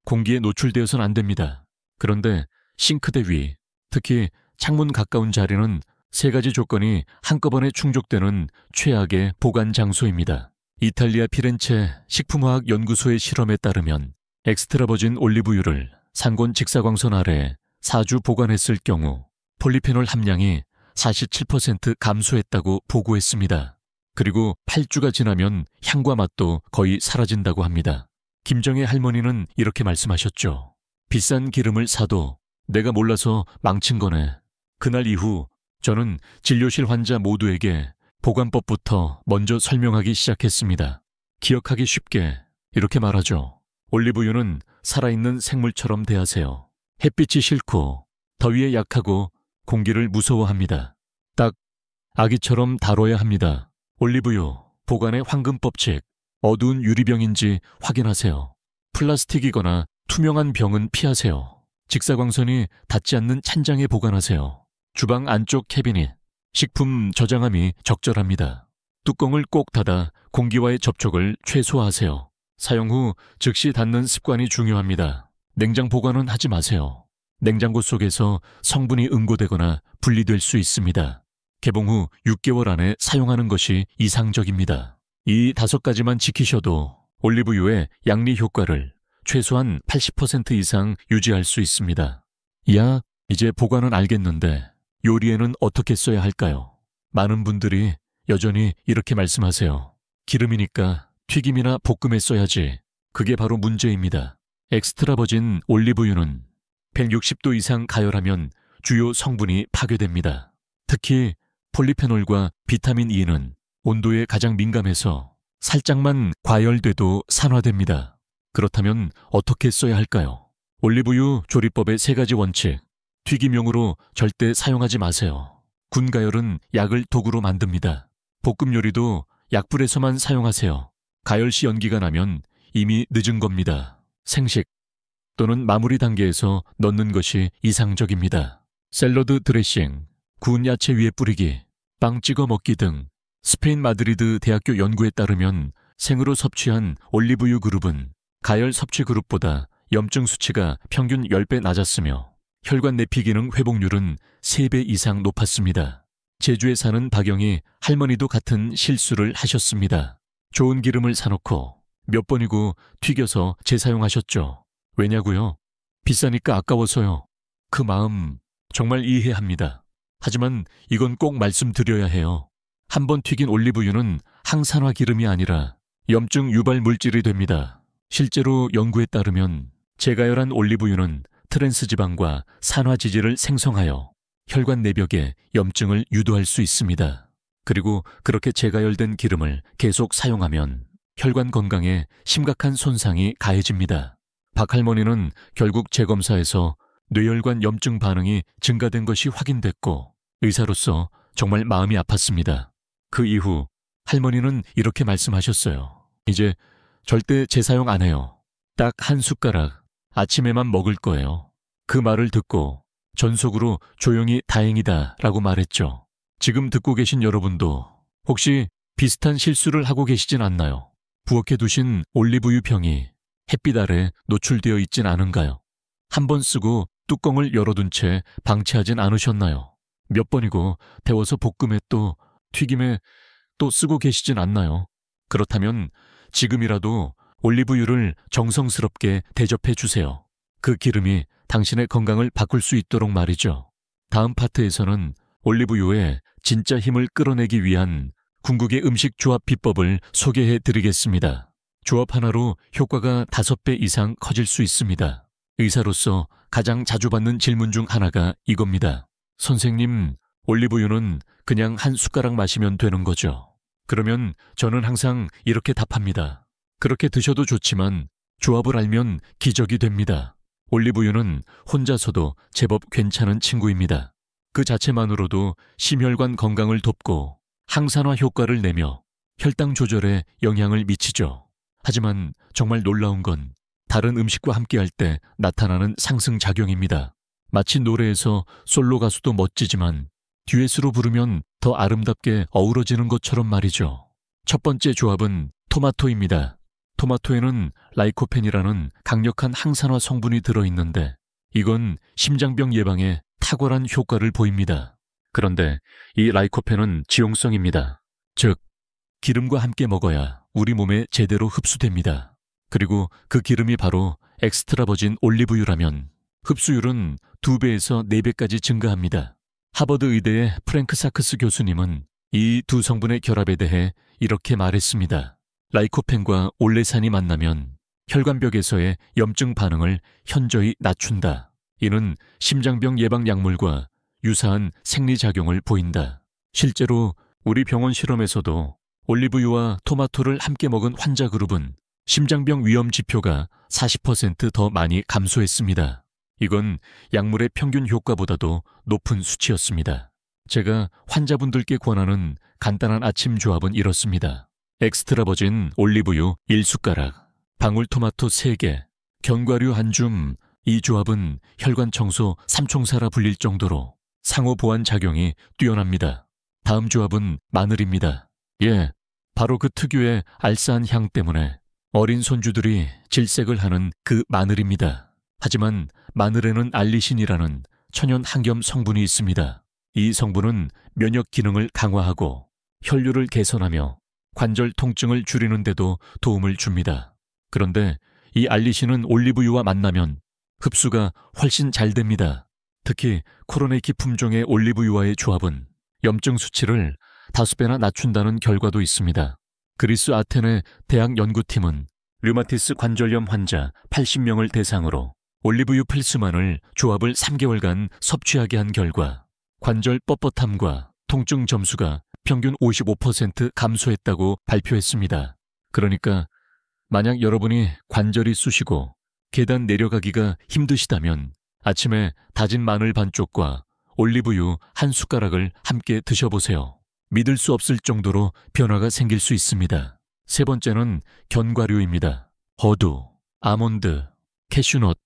공기에 노출되어서는 안 됩니다. 그런데 싱크대 위, 특히 창문 가까운 자리는 세 가지 조건이 한꺼번에 충족되는 최악의 보관 장소입니다. 이탈리아 피렌체 식품화학연구소의 실험에 따르면 엑스트라 버진 올리브유를 상곤 직사광선 아래에 4주 보관했을 경우 폴리페놀 함량이 47% 감소했다고 보고했습니다. 그리고 8주가 지나면 향과 맛도 거의 사라진다고 합니다. 김정혜 할머니는 이렇게 말씀하셨죠. 비싼 기름을 사도 내가 몰라서 망친 거네. 그날 이후 저는 진료실 환자 모두에게 보관법부터 먼저 설명하기 시작했습니다. 기억하기 쉽게 이렇게 말하죠. 올리브유는 살아있는 생물처럼 대하세요. 햇빛이 싫고 더위에 약하고 공기를 무서워합니다. 딱 아기처럼 다뤄야 합니다. 올리브유 보관의 황금법칙. 어두운 유리병인지 확인하세요. 플라스틱이거나 투명한 병은 피하세요. 직사광선이 닿지 않는 찬장에 보관하세요. 주방 안쪽 캐비닛, 식품 저장함이 적절합니다. 뚜껑을 꼭 닫아 공기와의 접촉을 최소화하세요. 사용 후 즉시 닫는 습관이 중요합니다. 냉장 보관은 하지 마세요. 냉장고 속에서 성분이 응고되거나 분리될 수 있습니다. 개봉 후 6개월 안에 사용하는 것이 이상적입니다. 이 5가지만 지키셔도 올리브유의 양리 효과를 최소한 80% 이상 유지할 수 있습니다. 야, 이제 보관은 알겠는데 요리에는 어떻게 써야 할까요? 많은 분들이 여전히 이렇게 말씀하세요. 기름이니까 튀김이나 볶음에 써야지. 그게 바로 문제입니다. 엑스트라 버진 올리브유는 160도 이상 가열하면 주요 성분이 파괴됩니다. 특히 폴리페놀과 비타민 E는 온도에 가장 민감해서 살짝만 과열돼도 산화됩니다. 그렇다면 어떻게 써야 할까요? 올리브유 조리법의 3가지 원칙. 튀김용으로 절대 사용하지 마세요. 군가열은 약을 도구로 만듭니다. 볶음 요리도 약불에서만 사용하세요. 가열 시 연기가 나면 이미 늦은 겁니다. 생식 또는 마무리 단계에서 넣는 것이 이상적입니다. 샐러드 드레싱, 구운 야채 위에 뿌리기, 빵 찍어 먹기 등 스페인 마드리드 대학교 연구에 따르면 생으로 섭취한 올리브유 그룹은 가열 섭취 그룹보다 염증 수치가 평균 10배 낮았으며 혈관 내피 기능 회복률은 3배 이상 높았습니다. 제주에 사는 박영희 할머니도 같은 실수를 하셨습니다. 좋은 기름을 사놓고 몇 번이고 튀겨서 재사용하셨죠. 왜냐고요? 비싸니까 아까워서요. 그 마음 정말 이해합니다. 하지만 이건 꼭 말씀드려야 해요. 한 번 튀긴 올리브유는 항산화 기름이 아니라 염증 유발 물질이 됩니다. 실제로 연구에 따르면 재가열한 올리브유는 트랜스지방과 산화지질을 생성하여 혈관 내벽에 염증을 유도할 수 있습니다. 그리고 그렇게 재가열된 기름을 계속 사용하면 혈관 건강에 심각한 손상이 가해집니다. 박 할머니는 결국 재검사에서 뇌혈관 염증 반응이 증가된 것이 확인됐고 의사로서 정말 마음이 아팠습니다. 그 이후 할머니는 이렇게 말씀하셨어요. 이제 절대 재사용 안 해요. 딱 한 숟가락 아침에만 먹을 거예요. 그 말을 듣고 전속으로 조용히 다행이다 라고 말했죠. 지금 듣고 계신 여러분도 혹시 비슷한 실수를 하고 계시진 않나요? 부엌에 두신 올리브유 병이 햇빛 아래 노출되어 있진 않은가요? 한 번 쓰고 뚜껑을 열어둔 채 방치하진 않으셨나요? 몇 번이고 데워서 볶음에 또 튀김에 또 쓰고 계시진 않나요? 그렇다면 지금이라도 올리브유를 정성스럽게 대접해 주세요. 그 기름이 당신의 건강을 바꿀 수 있도록 말이죠. 다음 파트에서는 올리브유의 진짜 힘을 끌어내기 위한 궁극의 음식 조합 비법을 소개해 드리겠습니다. 조합 하나로 효과가 5배 이상 커질 수 있습니다. 의사로서 가장 자주 받는 질문 중 하나가 이겁니다. 선생님, 올리브유는 그냥 한 숟가락 마시면 되는 거죠? 그러면 저는 항상 이렇게 답합니다. 그렇게 드셔도 좋지만 조합을 알면 기적이 됩니다. 올리브유는 혼자서도 제법 괜찮은 친구입니다. 그 자체만으로도 심혈관 건강을 돕고 항산화 효과를 내며 혈당 조절에 영향을 미치죠. 하지만 정말 놀라운 건 다른 음식과 함께할 때 나타나는 상승작용입니다. 마치 노래에서 솔로 가수도 멋지지만 듀엣으로 부르면 더 아름답게 어우러지는 것처럼 말이죠. 첫 번째 조합은 토마토입니다. 토마토에는 라이코펜이라는 강력한 항산화 성분이 들어있는데 이건 심장병 예방에 탁월한 효과를 보입니다. 그런데 이 라이코펜은 지용성입니다. 즉, 기름과 함께 먹어야 우리 몸에 제대로 흡수됩니다. 그리고 그 기름이 바로 엑스트라 버진 올리브유라면 흡수율은 2배에서 4배까지 증가합니다. 하버드 의대의 프랭크 사크스 교수님은 이 두 성분의 결합에 대해 이렇게 말했습니다. 라이코펜과 올레산이 만나면 혈관벽에서의 염증 반응을 현저히 낮춘다. 이는 심장병 예방 약물과 유사한 생리작용을 보인다. 실제로 우리 병원 실험에서도 올리브유와 토마토를 함께 먹은 환자 그룹은 심장병 위험 지표가 40% 더 많이 감소했습니다. 이건 약물의 평균 효과보다도 높은 수치였습니다. 제가 환자분들께 권하는 간단한 아침 조합은 이렇습니다. 엑스트라 버진 올리브유 1숟가락, 방울토마토 3개, 견과류 한 줌. 이 조합은 혈관 청소 삼총사라 불릴 정도로 상호 보완 작용이 뛰어납니다. 다음 조합은 마늘입니다. 예, 바로 그 특유의 알싸한 향 때문에 어린 손주들이 질색을 하는 그 마늘입니다. 하지만 마늘에는 알리신이라는 천연 항염 성분이 있습니다. 이 성분은 면역 기능을 강화하고 혈류를 개선하며 관절 통증을 줄이는 데도 도움을 줍니다. 그런데 이 알리신은 올리브유와 만나면 흡수가 훨씬 잘 됩니다. 특히 코로네키 품종의 올리브유와의 조합은 염증 수치를 5배나 낮춘다는 결과도 있습니다. 그리스 아테네 대학 연구팀은 류마티스 관절염 환자 80명을 대상으로 올리브유 필수만을 조합을 3개월간 섭취하게 한 결과 관절 뻣뻣함과 통증 점수가 평균 55% 감소했다고 발표했습니다. 그러니까 만약 여러분이 관절이 쑤시고 계단 내려가기가 힘드시다면 아침에 다진 마늘 반쪽과 올리브유 한 숟가락을 함께 드셔보세요. 믿을 수 없을 정도로 변화가 생길 수 있습니다. 세 번째는 견과류입니다. 허두, 아몬드, 캐슈넛,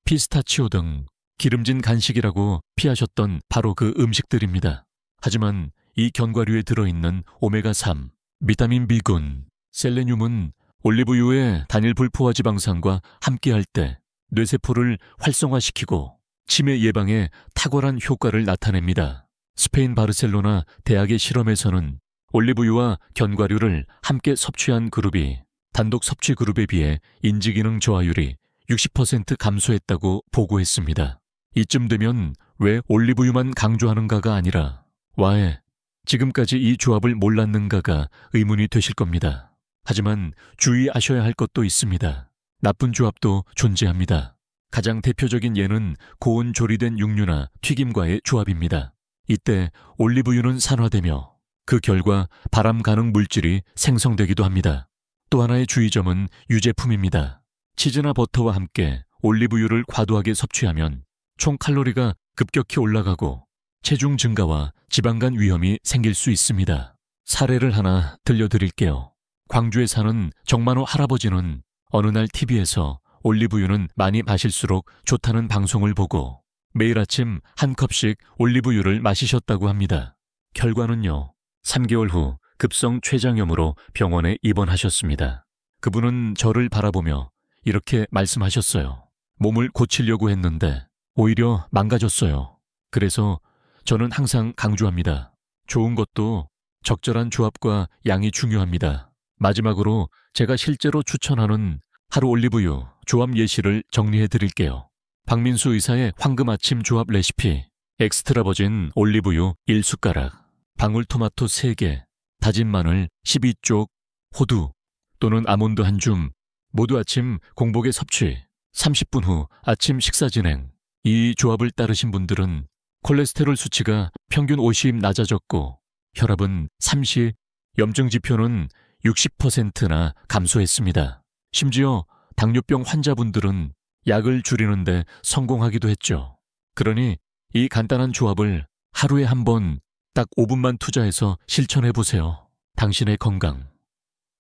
피스타치오 등 기름진 간식이라고 피하셨던 바로 그 음식들입니다. 하지만 이 견과류에 들어있는 오메가3, 비타민 B군, 셀레늄은 올리브유의 단일 불포화 지방산과 함께할 때 뇌세포를 활성화시키고 치매 예방에 탁월한 효과를 나타냅니다. 스페인 바르셀로나 대학의 실험에서는 올리브유와 견과류를 함께 섭취한 그룹이 단독 섭취 그룹에 비해 인지기능 저하율이 60% 감소했다고 보고했습니다. 이쯤 되면 왜 올리브유만 강조하는가가 아니라 왜 지금까지 이 조합을 몰랐는가가 의문이 되실 겁니다. 하지만 주의하셔야 할 것도 있습니다. 나쁜 조합도 존재합니다. 가장 대표적인 예는 고온 조리된 육류나 튀김과의 조합입니다. 이때 올리브유는 산화되며 그 결과 발암 가능 물질이 생성되기도 합니다. 또 하나의 주의점은 유제품입니다. 치즈나 버터와 함께 올리브유를 과도하게 섭취하면 총 칼로리가 급격히 올라가고 체중 증가와 지방간 위험이 생길 수 있습니다. 사례를 하나 들려드릴게요. 광주에 사는 정만호 할아버지는 어느 날 TV에서 올리브유는 많이 마실수록 좋다는 방송을 보고 매일 아침 한 컵씩 올리브유를 마시셨다고 합니다. 결과는요, 3개월 후 급성 췌장염으로 병원에 입원하셨습니다. 그분은 저를 바라보며 이렇게 말씀하셨어요. 몸을 고치려고 했는데 오히려 망가졌어요. 그래서 저는 항상 강조합니다. 좋은 것도 적절한 조합과 양이 중요합니다. 마지막으로 제가 실제로 추천하는 하루 올리브유 조합 예시를 정리해 드릴게요. 박민수 의사의 황금 아침 조합 레시피. 엑스트라 버진 올리브유 1숟가락, 방울토마토 3개, 다진 마늘 12쪽, 호두 또는 아몬드 한 줌, 모두 아침 공복에 섭취, 30분 후 아침 식사 진행. 이 조합을 따르신 분들은 콜레스테롤 수치가 평균 50 낮아졌고 혈압은 30, 염증 지표는 60%나 감소했습니다. 심지어 당뇨병 환자분들은 약을 줄이는데 성공하기도 했죠. 그러니 이 간단한 조합을 하루에 한 번 딱 5분만 투자해서 실천해보세요. 당신의 건강.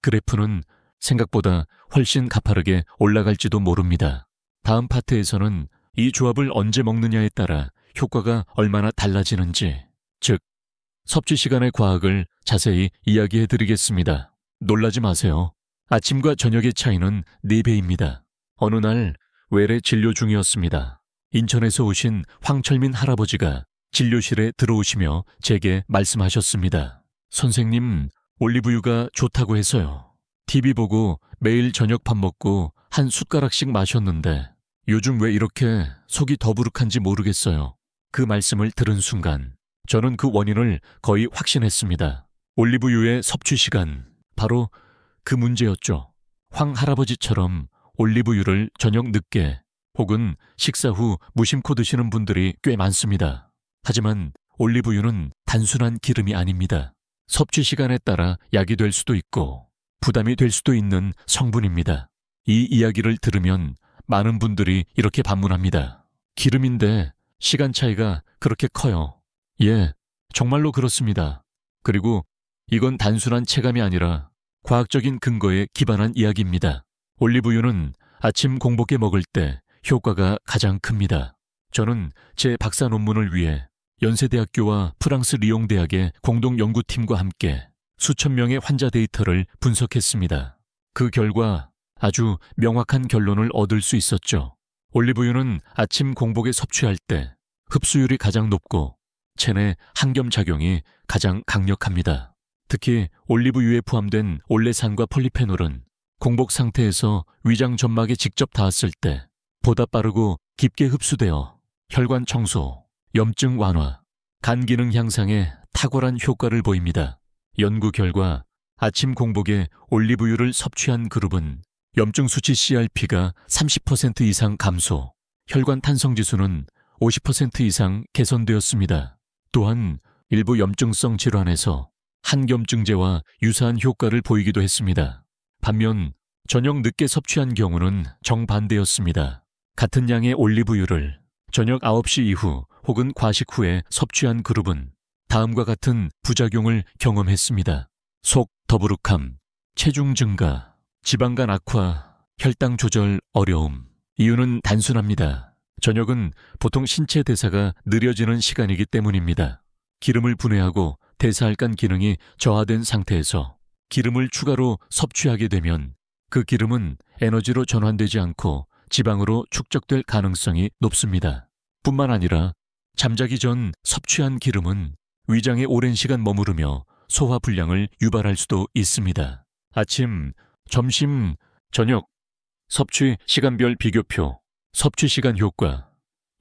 그래프는 생각보다 훨씬 가파르게 올라갈지도 모릅니다. 다음 파트에서는 이 조합을 언제 먹느냐에 따라 효과가 얼마나 달라지는지, 즉 섭취 시간의 과학을 자세히 이야기해드리겠습니다. 놀라지 마세요. 아침과 저녁의 차이는 4배입니다. 어느 날 외래 진료 중이었습니다. 인천에서 오신 황철민 할아버지가 진료실에 들어오시며 제게 말씀하셨습니다. 선생님, 올리브유가 좋다고 해서요. TV 보고 매일 저녁 밥 먹고 한 숟가락씩 마셨는데 요즘 왜 이렇게 속이 더부룩한지 모르겠어요. 그 말씀을 들은 순간 저는 그 원인을 거의 확신했습니다. 올리브유의 섭취 시간, 바로 그 문제였죠. 황 할아버지처럼 올리브유를 저녁 늦게 혹은 식사 후 무심코 드시는 분들이 꽤 많습니다. 하지만 올리브유는 단순한 기름이 아닙니다. 섭취 시간에 따라 약이 될 수도 있고 부담이 될 수도 있는 성분입니다. 이 이야기를 들으면 많은 분들이 이렇게 반문합니다. 기름인데 시간 차이가 그렇게 커요. 예, 정말로 그렇습니다. 그리고 이건 단순한 체감이 아니라 과학적인 근거에 기반한 이야기입니다. 올리브유는 아침 공복에 먹을 때 효과가 가장 큽니다. 저는 제 박사 논문을 위해 연세대학교와 프랑스 리옹대학의 공동연구팀과 함께 수천 명의 환자 데이터를 분석했습니다. 그 결과 아주 명확한 결론을 얻을 수 있었죠. 올리브유는 아침 공복에 섭취할 때 흡수율이 가장 높고 체내 항겸작용이 가장 강력합니다. 특히 올리브유에 포함된 올레산과 폴리페놀은 공복 상태에서 위장 점막에 직접 닿았을 때 보다 빠르고 깊게 흡수되어 혈관 청소, 염증 완화, 간 기능 향상에 탁월한 효과를 보입니다. 연구 결과 아침 공복에 올리브유를 섭취한 그룹은 염증 수치 CRP가 30% 이상 감소, 혈관 탄성 지수는 50% 이상 개선되었습니다. 또한 일부 염증성 질환에서 항염증제와 유사한 효과를 보이기도 했습니다. 반면 저녁 늦게 섭취한 경우는 정반대였습니다. 같은 양의 올리브유를 저녁 9시 이후 혹은 과식 후에 섭취한 그룹은 다음과 같은 부작용을 경험했습니다. 속 더부룩함, 체중 증가, 지방간 악화, 혈당 조절 어려움. 이유는 단순합니다. 저녁은 보통 신체 대사가 느려지는 시간이기 때문입니다. 기름을 분해하고 대사할간 기능이 저하된 상태에서 기름을 추가로 섭취하게 되면 그 기름은 에너지로 전환되지 않고 지방으로 축적될 가능성이 높습니다. 뿐만 아니라 잠자기 전 섭취한 기름은 위장에 오랜 시간 머무르며 소화불량을 유발할 수도 있습니다. 아침, 점심, 저녁 섭취 시간별 비교표, 섭취 시간 효과,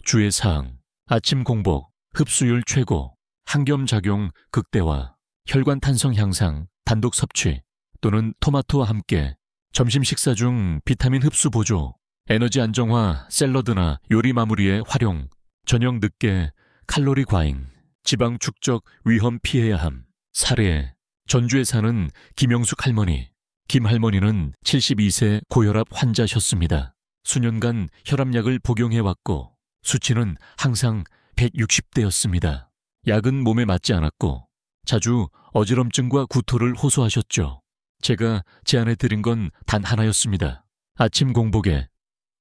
주의 사항, 아침 공복, 흡수율 최고, 항겸작용 극대화, 혈관 탄성 향상, 단독 섭취 또는 토마토와 함께 점심 식사 중 비타민 흡수 보조, 에너지 안정화 샐러드나 요리 마무리의 활용, 저녁 늦게 칼로리 과잉, 지방 축적 위험 피해야 함, 사례, 전주에 사는 김영숙 할머니. 김 할머니는 72세 고혈압 환자셨습니다. 수년간 혈압약을 복용해왔고 수치는 항상 160대였습니다. 약은 몸에 맞지 않았고 자주 어지럼증과 구토를 호소하셨죠. 제가 제안해드린 건 단 하나였습니다. 아침 공복에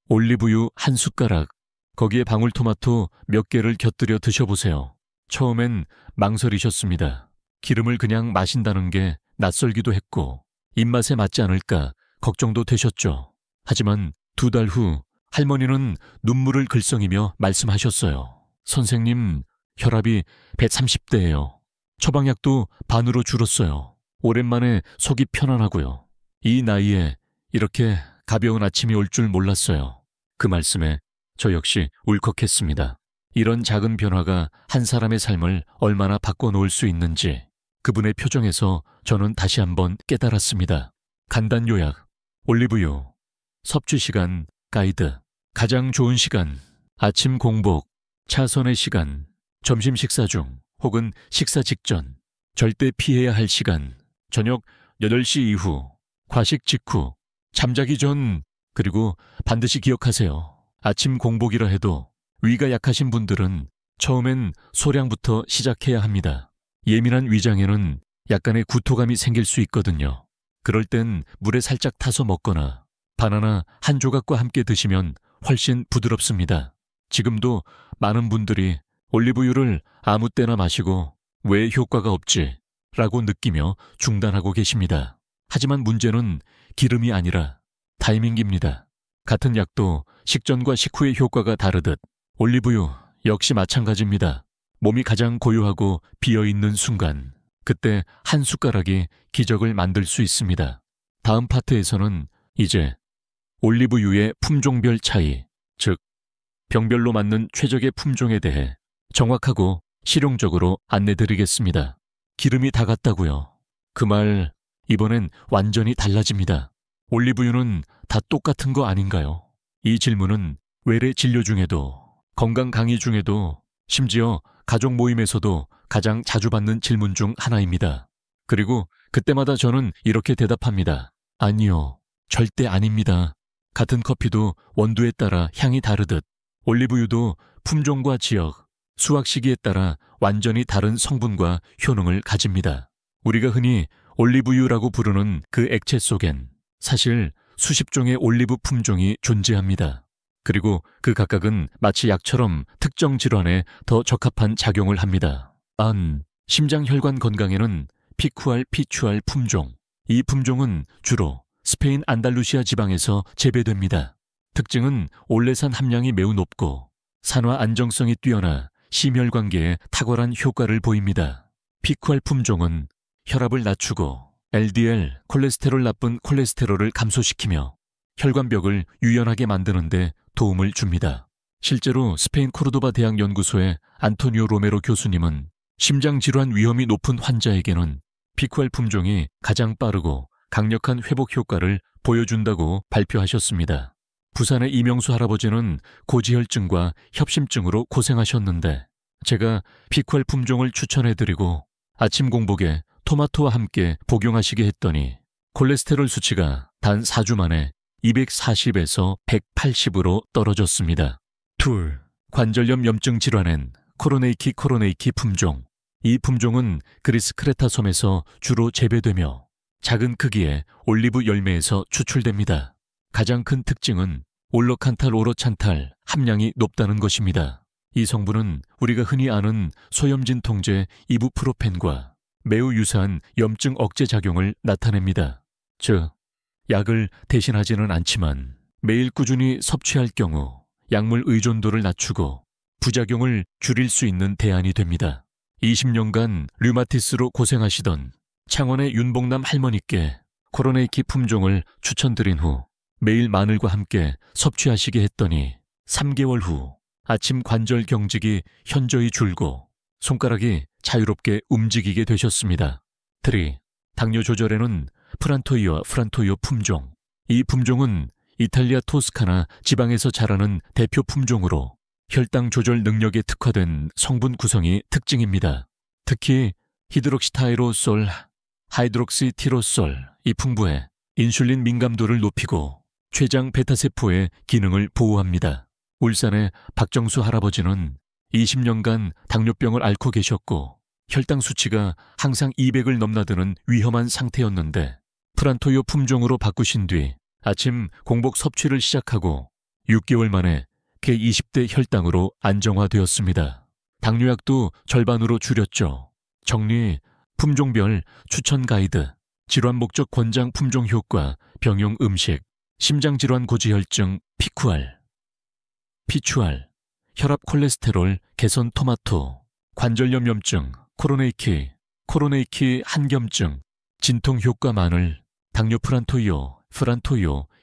올리브유 한 숟가락, 거기에 방울토마토 몇 개를 곁들여 드셔보세요. 처음엔 망설이셨습니다. 기름을 그냥 마신다는 게 낯설기도 했고 입맛에 맞지 않을까 걱정도 되셨죠. 하지만 2달 후 할머니는 눈물을 글썽이며 말씀하셨어요. 선생님, 혈압이 130대예요. 처방약도 반으로 줄었어요. 오랜만에 속이 편안하고요. 이 나이에 이렇게 가벼운 아침이 올 줄 몰랐어요. 그 말씀에 저 역시 울컥했습니다. 이런 작은 변화가 한 사람의 삶을 얼마나 바꿔놓을 수 있는지 그분의 표정에서 저는 다시 한번 깨달았습니다. 간단 요약, 올리브유, 섭취 시간, 가이드, 가장 좋은 시간, 아침 공복, 차선의 시간, 점심 식사 중 혹은 식사 직전, 절대 피해야 할 시간, 저녁 8시 이후, 과식 직후, 잠자기 전, 그리고 반드시 기억하세요. 아침 공복이라 해도 위가 약하신 분들은 처음엔 소량부터 시작해야 합니다. 예민한 위장에는 약간의 구토감이 생길 수 있거든요. 그럴 땐 물에 살짝 타서 먹거나 바나나 한 조각과 함께 드시면 훨씬 부드럽습니다. 지금도 많은 분들이 올리브유를 아무 때나 마시고 왜 효과가 없지? 라고 느끼며 중단하고 계십니다. 하지만 문제는 기름이 아니라 타이밍입니다. 같은 약도 식전과 식후의 효과가 다르듯 올리브유 역시 마찬가지입니다. 몸이 가장 고요하고 비어있는 순간, 그때 한 숟가락이 기적을 만들 수 있습니다. 다음 파트에서는 이제 올리브유의 품종별 차이, 즉 병별로 맞는 최적의 품종에 대해 정확하고 실용적으로 안내드리겠습니다. 기름이 다 갔다고요. 그 말 이번엔 완전히 달라집니다. 올리브유는 다 똑같은 거 아닌가요? 이 질문은 외래 진료 중에도 건강 강의 중에도 심지어 가족 모임에서도 가장 자주 받는 질문 중 하나입니다. 그리고 그때마다 저는 이렇게 대답합니다. 아니요, 절대 아닙니다. 같은 커피도 원두에 따라 향이 다르듯 올리브유도 품종과 지역, 수확 시기에 따라 완전히 다른 성분과 효능을 가집니다. 우리가 흔히 올리브유라고 부르는 그 액체 속엔 사실 수십 종의 올리브 품종이 존재합니다. 그리고 그 각각은 마치 약처럼 특정 질환에 더 적합한 작용을 합니다. 심장혈관 건강에는 피쿠알 피추알 품종. 이 품종은 주로 스페인 안달루시아 지방에서 재배됩니다. 특징은 올레산 함량이 매우 높고 산화 안정성이 뛰어나 심혈관계에 탁월한 효과를 보입니다. 피쿠알 품종은 혈압을 낮추고 LDL, 콜레스테롤 나쁜 콜레스테롤을 감소시키며 혈관벽을 유연하게 만드는 데 도움을 줍니다. 실제로 스페인 코르도바 대학 연구소의 안토니오 로메로 교수님은 심장질환 위험이 높은 환자에게는 피쿠알 품종이 가장 빠르고 강력한 회복 효과를 보여준다고 발표하셨습니다. 부산의 이명수 할아버지는 고지혈증과 협심증으로 고생하셨는데 제가 피쿠알 품종을 추천해드리고 아침 공복에 토마토와 함께 복용하시게 했더니 콜레스테롤 수치가 단 4주 만에 240에서 180으로 떨어졌습니다. 둘, 관절염 염증 질환엔 코로네이키 품종. 이 품종은 그리스 크레타 섬에서 주로 재배되며 작은 크기의 올리브 열매에서 추출됩니다. 가장 큰 특징은 올로칸탈 오로찬탈 함량이 높다는 것입니다. 이 성분은 우리가 흔히 아는 소염진 통제 이부프로펜과 매우 유사한 염증 억제 작용을 나타냅니다. 즉, 약을 대신하지는 않지만 매일 꾸준히 섭취할 경우 약물 의존도를 낮추고 부작용을 줄일 수 있는 대안이 됩니다. 20년간 류마티스로 고생하시던 창원의 윤봉남 할머니께 코로네이키 품종을 추천드린 후 매일 마늘과 함께 섭취하시게 했더니 3개월 후 아침 관절 경직이 현저히 줄고 손가락이 자유롭게 움직이게 되셨습니다. 3. 당뇨 조절에는 프란토이어 품종. 이 품종은 이탈리아 토스카나 지방에서 자라는 대표 품종으로 혈당 조절 능력에 특화된 성분 구성이 특징입니다. 특히 히드록시타이로솔, 하이드록시티로솔 이 풍부해 인슐린 민감도를 높이고 췌장 베타세포의 기능을 보호합니다. 울산의 박정수 할아버지는 20년간 당뇨병을 앓고 계셨고 혈당 수치가 항상 200을 넘나드는 위험한 상태였는데 프란토이어 품종으로 바꾸신 뒤 아침 공복 섭취를 시작하고 6개월 만에 개 20대 혈당으로 안정화되었습니다. 당뇨약도 절반으로 줄였죠. 정리, 품종별 추천 가이드, 질환 목적 권장 품종 효과, 병용 음식, 심장질환 고지혈증 피추알, 혈압 콜레스테롤 개선 토마토, 관절염 염증 코로네이키 한겸증, 진통 효과 마늘, 당뇨 프란토이어,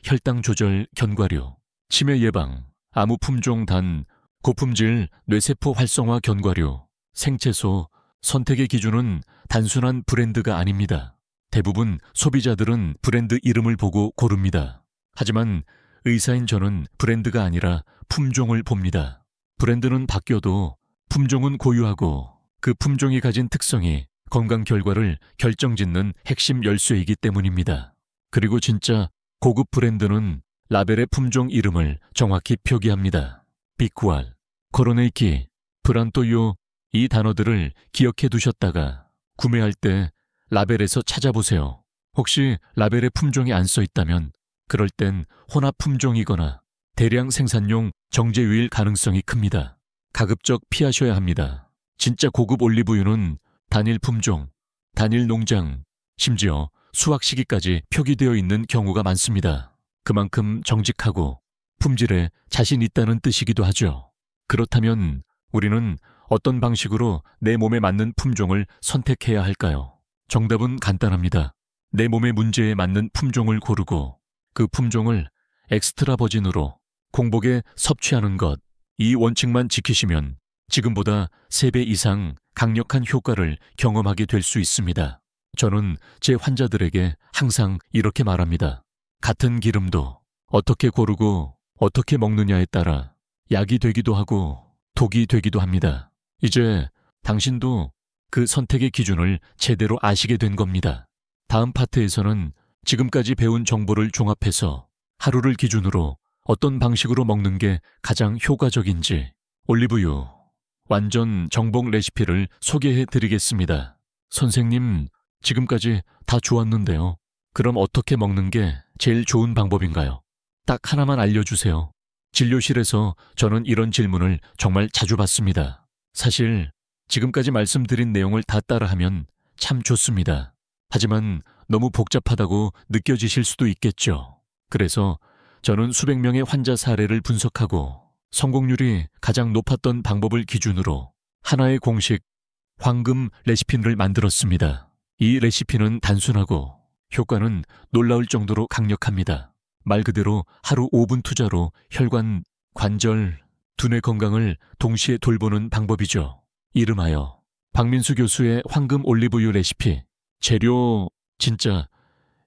혈당 조절 견과류, 치매 예방, 아무 품종 단, 고품질 뇌세포 활성화 견과류, 생채소, 선택의 기준은 단순한 브랜드가 아닙니다. 대부분 소비자들은 브랜드 이름을 보고 고릅니다. 하지만 의사인 저는 브랜드가 아니라 품종을 봅니다. 브랜드는 바뀌어도 품종은 고유하고 그 품종이 가진 특성이 건강 결과를 결정짓는 핵심 열쇠이기 때문입니다. 그리고 진짜 고급 브랜드는 라벨의 품종 이름을 정확히 표기합니다. 비쿠알, 코로네이키, 프란토이어 이 단어들을 기억해 두셨다가 구매할 때 라벨에서 찾아보세요. 혹시 라벨에 품종이 안 써 있다면 그럴 땐 혼합 품종이거나 대량 생산용 정제유일 가능성이 큽니다. 가급적 피하셔야 합니다. 진짜 고급 올리브유는 단일 품종, 단일 농장, 심지어 수확 시기까지 표기되어 있는 경우가 많습니다. 그만큼 정직하고 품질에 자신 있다는 뜻이기도 하죠. 그렇다면 우리는 어떤 방식으로 내 몸에 맞는 품종을 선택해야 할까요? 정답은 간단합니다. 내 몸의 문제에 맞는 품종을 고르고 그 품종을 엑스트라 버진으로 공복에 섭취하는 것, 이 원칙만 지키시면 지금보다 3배 이상 강력한 효과를 경험하게 될 수 있습니다. 저는 제 환자들에게 항상 이렇게 말합니다. 같은 기름도 어떻게 고르고 어떻게 먹느냐에 따라 약이 되기도 하고 독이 되기도 합니다. 이제 당신도 그 선택의 기준을 제대로 아시게 된 겁니다. 다음 파트에서는 지금까지 배운 정보를 종합해서 하루를 기준으로 어떤 방식으로 먹는 게 가장 효과적인지 올리브유 완전 정복 레시피를 소개해 드리겠습니다. 선생님, 지금까지 다 좋았는데요. 그럼 어떻게 먹는 게 제일 좋은 방법인가요? 딱 하나만 알려주세요. 진료실에서 저는 이런 질문을 정말 자주 받습니다. 사실 지금까지 말씀드린 내용을 다 따라하면 참 좋습니다. 하지만 너무 복잡하다고 느껴지실 수도 있겠죠. 그래서 저는 수백 명의 환자 사례를 분석하고 성공률이 가장 높았던 방법을 기준으로 하나의 공식, 황금 레시피를 만들었습니다. 이 레시피는 단순하고 효과는 놀라울 정도로 강력합니다. 말 그대로 하루 5분 투자로 혈관, 관절, 두뇌 건강을 동시에 돌보는 방법이죠. 이름하여 박민수 교수의 황금 올리브유 레시피. 재료 진짜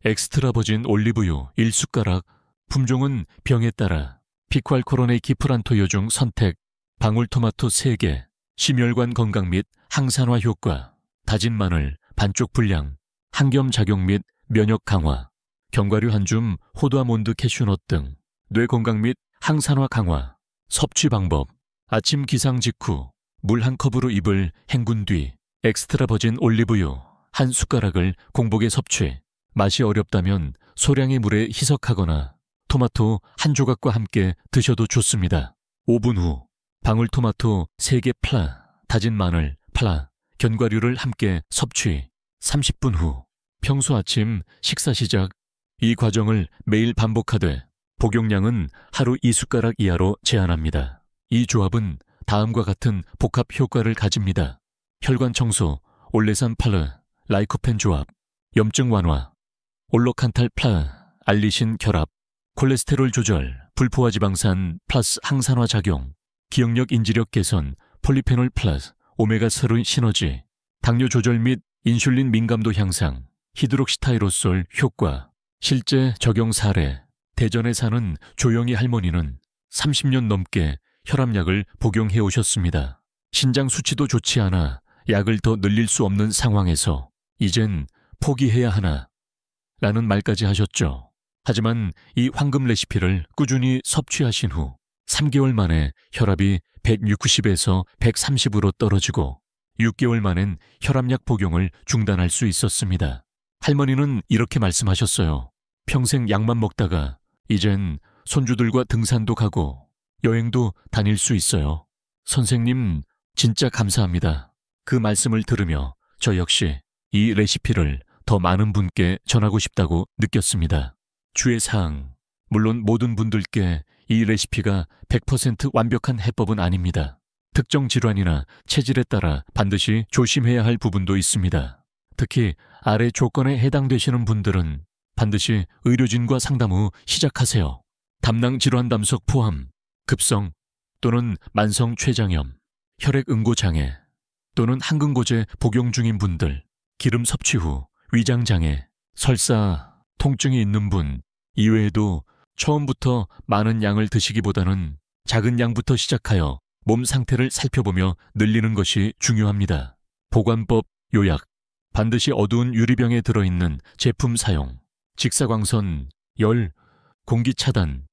엑스트라 버진 올리브유 1숟가락, 품종은 병에 따라 피쿠알 코로네이키 프란토이어 중 선택, 방울토마토 3개, 심혈관 건강 및 항산화 효과, 다진 마늘 반쪽 분량, 항겸 작용 및 면역 강화, 견과류 한 줌, 호두 아몬드 캐슈넛 등 뇌 건강 및 항산화 강화. 섭취 방법. 아침 기상 직후 물 한 컵으로 입을 헹군 뒤 엑스트라 버진 올리브유 한 숟가락을 공복에 섭취. 맛이 어렵다면 소량의 물에 희석하거나 토마토 한 조각과 함께 드셔도 좋습니다. 5분 후 방울토마토 3개 플라, 다진 마늘 플라, 견과류를 함께 섭취. 30분 후 평소 아침 식사 시작. 이 과정을 매일 반복하되 복용량은 하루 2숟가락 이하로 제한합니다. 이 조합은 다음과 같은 복합 효과를 가집니다. 혈관 청소, 올레산 팔르, 라이코펜 조합, 염증 완화, 올로칸탈 플라, 알리신 결합, 콜레스테롤 조절, 불포화 지방산 플러스 항산화 작용, 기억력 인지력 개선, 폴리페놀 플러스, 오메가3 시너지, 당뇨 조절 및 인슐린 민감도 향상, 히드록시타이로솔 효과. 실제 적용 사례. 대전에 사는 조영희 할머니는 30년 넘게 혈압약을 복용해 오셨습니다. 신장 수치도 좋지 않아 약을 더 늘릴 수 없는 상황에서 이젠 포기해야 하나 라는 말까지 하셨죠. 하지만 이 황금 레시피를 꾸준히 섭취하신 후 3개월 만에 혈압이 160에서 130으로 떨어지고 6개월 만엔 혈압약 복용을 중단할 수 있었습니다. 할머니는 이렇게 말씀하셨어요. 평생 약만 먹다가 이젠 손주들과 등산도 가고 여행도 다닐 수 있어요. 선생님, 진짜 감사합니다. 그 말씀을 들으며 저 역시 이 레시피를 더 많은 분께 전하고 싶다고 느꼈습니다. 주의사항. 물론 모든 분들께 이 레시피가 100% 완벽한 해법은 아닙니다. 특정 질환이나 체질에 따라 반드시 조심해야 할 부분도 있습니다. 특히 아래 조건에 해당되시는 분들은 반드시 의료진과 상담 후 시작하세요. 담낭 질환 담석 포함, 급성 또는 만성 췌장염, 혈액 응고 장애 또는 항근고제 복용 중인 분들, 기름 섭취 후 위장 장애, 설사, 통증이 있는 분 이외에도 처음부터 많은 양을 드시기보다는 작은 양부터 시작하여 몸 상태를 살펴보며 늘리는 것이 중요합니다. 보관법 요약. 반드시 어두운 유리병에 들어있는 제품 사용, 직사광선, 열, 공기 차단,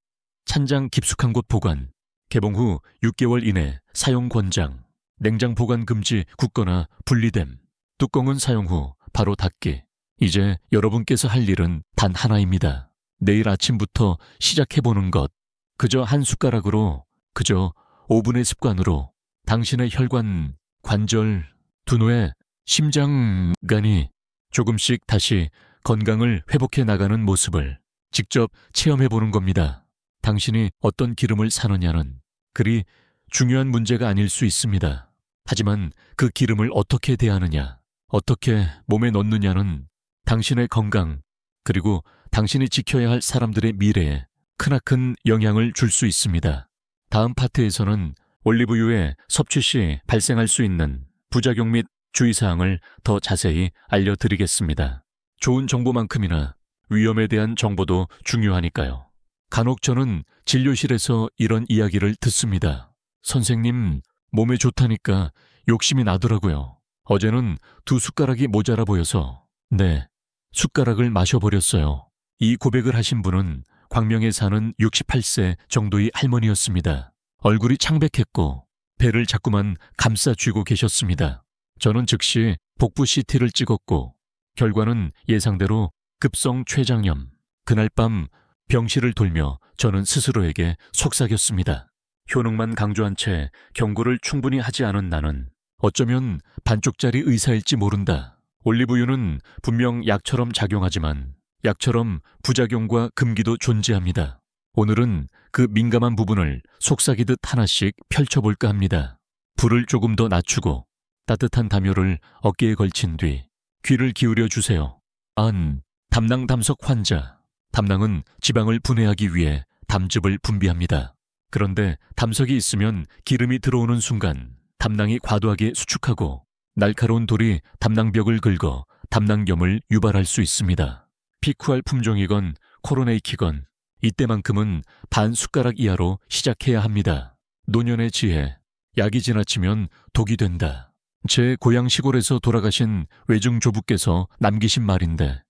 찬장 깊숙한 곳 보관, 개봉 후 6개월 이내 사용 권장, 냉장 보관 금지 굳거나 분리됨, 뚜껑은 사용 후 바로 닫기. 이제 여러분께서 할 일은 단 하나입니다. 내일 아침부터 시작해보는 것. 그저 한 숟가락으로, 그저 5분의 습관으로 당신의 혈관, 관절, 두뇌, 심장, 간이 조금씩 다시 건강을 회복해 나가는 모습을 직접 체험해보는 겁니다. 당신이 어떤 기름을 사느냐는 그리 중요한 문제가 아닐 수 있습니다. 하지만 그 기름을 어떻게 대하느냐, 어떻게 몸에 넣느냐는 당신의 건강, 그리고 당신이 지켜야 할 사람들의 미래에 크나큰 영향을 줄 수 있습니다. 다음 파트에서는 올리브유의 섭취 시 발생할 수 있는 부작용 및 주의사항을 더 자세히 알려드리겠습니다. 좋은 정보만큼이나 위험에 대한 정보도 중요하니까요. 간혹 저는 진료실에서 이런 이야기를 듣습니다. 선생님, 몸에 좋다니까 욕심이 나더라고요. 어제는 2숟가락이 모자라 보여서 네, 숟가락을 마셔버렸어요. 이 고백을 하신 분은 광명에 사는 68세 정도의 할머니였습니다. 얼굴이 창백했고 배를 자꾸만 감싸 쥐고 계셨습니다. 저는 즉시 복부 CT를 찍었고 결과는 예상대로 급성 췌장염. 그날 밤 병실을 돌며 저는 스스로에게 속삭였습니다. 효능만 강조한 채 경고를 충분히 하지 않은 나는 어쩌면 반쪽짜리 의사일지 모른다. 올리브유는 분명 약처럼 작용하지만 약처럼 부작용과 금기도 존재합니다. 오늘은 그 민감한 부분을 속삭이듯 하나씩 펼쳐볼까 합니다. 불을 조금 더 낮추고 따뜻한 담요를 어깨에 걸친 뒤 귀를 기울여 주세요. 담낭 담석 환자. 담낭은 지방을 분해하기 위해 담즙을 분비합니다. 그런데 담석이 있으면 기름이 들어오는 순간 담낭이 과도하게 수축하고 날카로운 돌이 담낭벽을 긁어 담낭염을 유발할 수 있습니다. 피쿠알 품종이건 코로네이키건 이때만큼은 반 숟가락 이하로 시작해야 합니다. 노년의 지혜. 약이 지나치면 독이 된다. 제 고향 시골에서 돌아가신 외증조부께서 남기신 말인데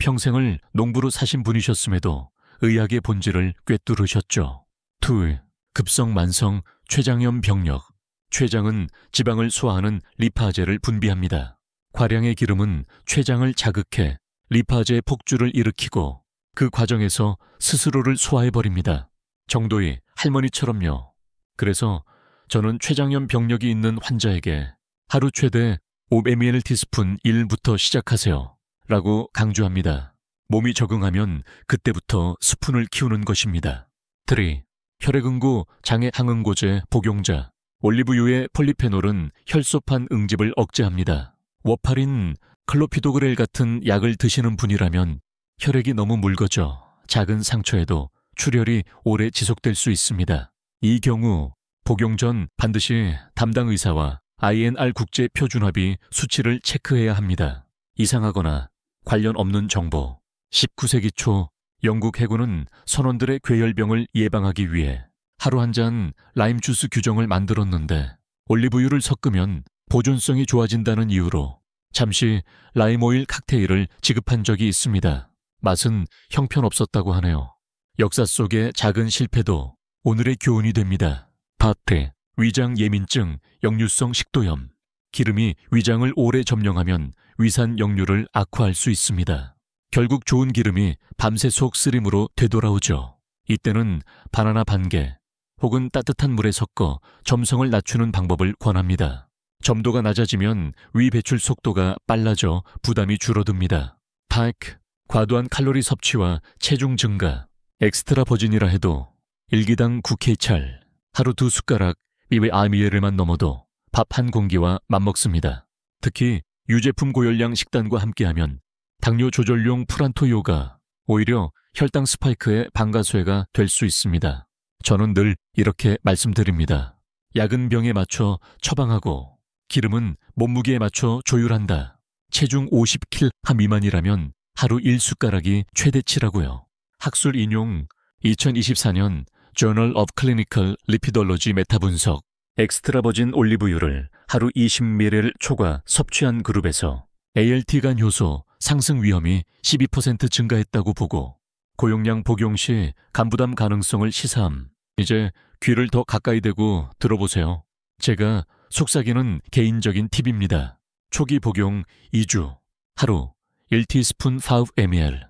평생을 농부로 사신 분이셨음에도 의학의 본질을 꿰뚫으셨죠. 2. 급성 만성 췌장염 병력. 췌장은 지방을 소화하는 리파제를 분비합니다. 과량의 기름은 췌장을 자극해 리파제 폭주를 일으키고 그 과정에서 스스로를 소화해버립니다. 정도희 할머니처럼요. 그래서 저는 췌장염 병력이 있는 환자에게 하루 최대 5ml 티스푼 1부터 시작하세요 라고 강조합니다. 몸이 적응하면 그때부터 스푼을 키우는 것입니다. 3. 혈액응고 장애 항응고제 복용자. 올리브유의 폴리페놀은 혈소판 응집을 억제합니다. 워파린, 클로피도그렐 같은 약을 드시는 분이라면 혈액이 너무 묽어져 작은 상처에도 출혈이 오래 지속될 수 있습니다. 이 경우 복용 전 반드시 담당 의사와 INR 국제 표준합의 수치를 체크해야 합니다. 이상하거나 관련 없는 정보. 19세기 초 영국 해군은 선원들의 괴혈병을 예방하기 위해 하루 한 잔 라임 주스 규정을 만들었는데 올리브유를 섞으면 보존성이 좋아진다는 이유로 잠시 라임 오일 칵테일을 지급한 적이 있습니다. 맛은 형편없었다고 하네요. 역사 속의 작은 실패도 오늘의 교훈이 됩니다. 파테, 위장 예민증, 역류성 식도염. 기름이 위장을 오래 점령하면 위산 역류를 악화할 수 있습니다. 결국 좋은 기름이 밤새 속 쓰림으로 되돌아오죠. 이때는 바나나 반개 혹은 따뜻한 물에 섞어 점성을 낮추는 방법을 권합니다. 점도가 낮아지면 위 배출 속도가 빨라져 부담이 줄어듭니다. 파이크, 과도한 칼로리 섭취와 체중 증가. 엑스트라 버진이라 해도 일기당 9K찰, 하루 2숟가락 입의 아미에를만 넘어도 밥 한 공기와 맞먹습니다. 특히 유제품 고열량 식단과 함께하면 당뇨 조절용 프란토요가 오히려 혈당 스파이크의 방가쇠가 될 수 있습니다. 저는 늘 이렇게 말씀드립니다. 약은 병에 맞춰 처방하고 기름은 몸무게에 맞춰 조율한다. 체중 50kg 미만이라면 하루 1숟가락이 최대치라고요. 학술 인용 2024년 Journal of Clinical Lipidology 메타 분석. 엑스트라 버진 올리브유를 하루 20ml 초과 섭취한 그룹에서 ALT 간 효소 상승 위험이 12% 증가했다고 보고 고용량 복용 시 간부담 가능성을 시사함. 이제 귀를 더 가까이 대고 들어보세요. 제가 속삭이는 개인적인 팁입니다. 초기 복용 2주, 하루 1티스푼 5ml.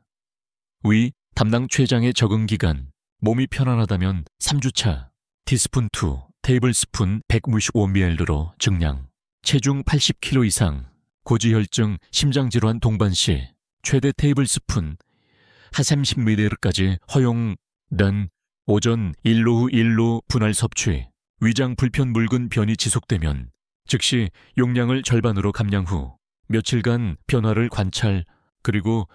위, 담낭 췌장의 적응 기간, 몸이 편안하다면 3주차, 티스푼 2, 테이블스푼 155ml로 증량. 체중 80kg 이상, 고지혈증, 심장질환 동반 시 최대 테이블스푼 한 30ml까지 허용된 오전 1, 오후 1로 분할 섭취. 위장 불편 묽은 변이 지속되면 즉시 용량을 절반으로 감량 후 며칠간 변화를 관찰. 그리고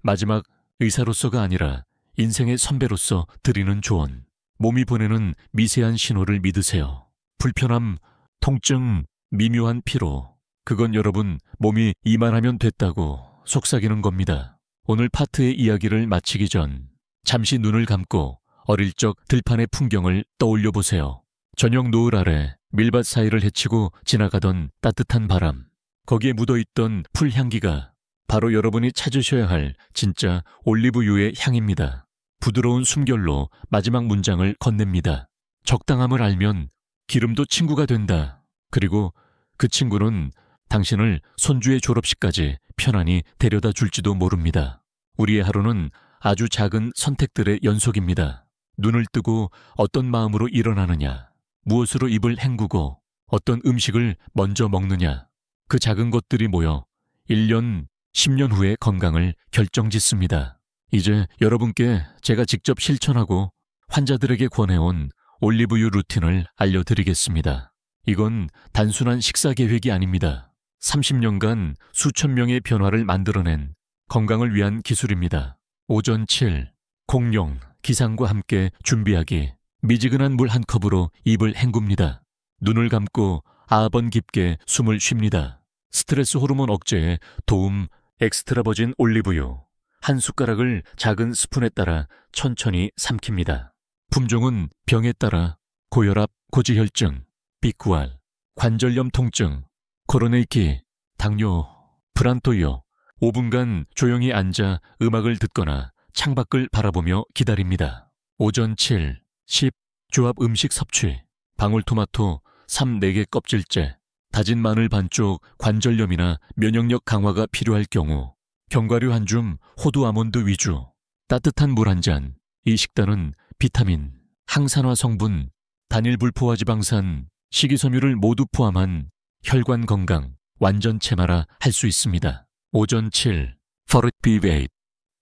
마지막 의사로서가 아니라 인생의 선배로서 드리는 조언. 몸이 보내는 미세한 신호를 믿으세요. 불편함, 통증, 미묘한 피로. 그건 여러분 몸이 이만하면 됐다고 속삭이는 겁니다. 오늘 파트의 이야기를 마치기 전 잠시 눈을 감고 어릴 적 들판의 풍경을 떠올려 보세요. 저녁 노을 아래 밀밭 사이를 헤치고 지나가던 따뜻한 바람. 거기에 묻어있던 풀 향기가 바로 여러분이 찾으셔야 할 진짜 올리브유의 향입니다. 부드러운 숨결로 마지막 문장을 건넵니다. 적당함을 알면 기름도 친구가 된다. 그리고 그 친구는 당신을 손주의 졸업식까지 편안히 데려다 줄지도 모릅니다. 우리의 하루는 아주 작은 선택들의 연속입니다. 눈을 뜨고 어떤 마음으로 일어나느냐, 무엇으로 입을 헹구고 어떤 음식을 먼저 먹느냐, 그 작은 것들이 모여 1년, 10년 후의 건강을 결정짓습니다. 이제 여러분께 제가 직접 실천하고 환자들에게 권해온 올리브유 루틴을 알려드리겠습니다. 이건 단순한 식사 계획이 아닙니다. 30년간 수천 명의 변화를 만들어낸 건강을 위한 기술입니다. 오전 7, 공룡, 기상과 함께 준비하기. 미지근한 물 한 컵으로 입을 헹굽니다. 눈을 감고 아번 깊게 숨을 쉽니다. 스트레스 호르몬 억제에 도움. 엑스트라 버진 올리브유. 한 숟가락을 작은 스푼에 따라 천천히 삼킵니다. 품종은 병에 따라 고혈압, 고지혈증, 비쿠알, 관절염 통증, 코로네이키, 당뇨, 프란토요, 5분간 조용히 앉아 음악을 듣거나 창밖을 바라보며 기다립니다. 오전 7, 10. 조합 음식 섭취. 방울토마토 3, 4개 껍질째, 다진 마늘 반쪽 관절염이나 면역력 강화가 필요할 경우, 견과류 한 줌, 호두 아몬드 위주, 따뜻한 물 한 잔. 이 식단은 비타민, 항산화 성분, 단일 불포화 지방산, 식이섬유를 모두 포함한 혈관 건강, 완전체마라 할 수 있습니다. 오전 7. 퍼릇비베이트.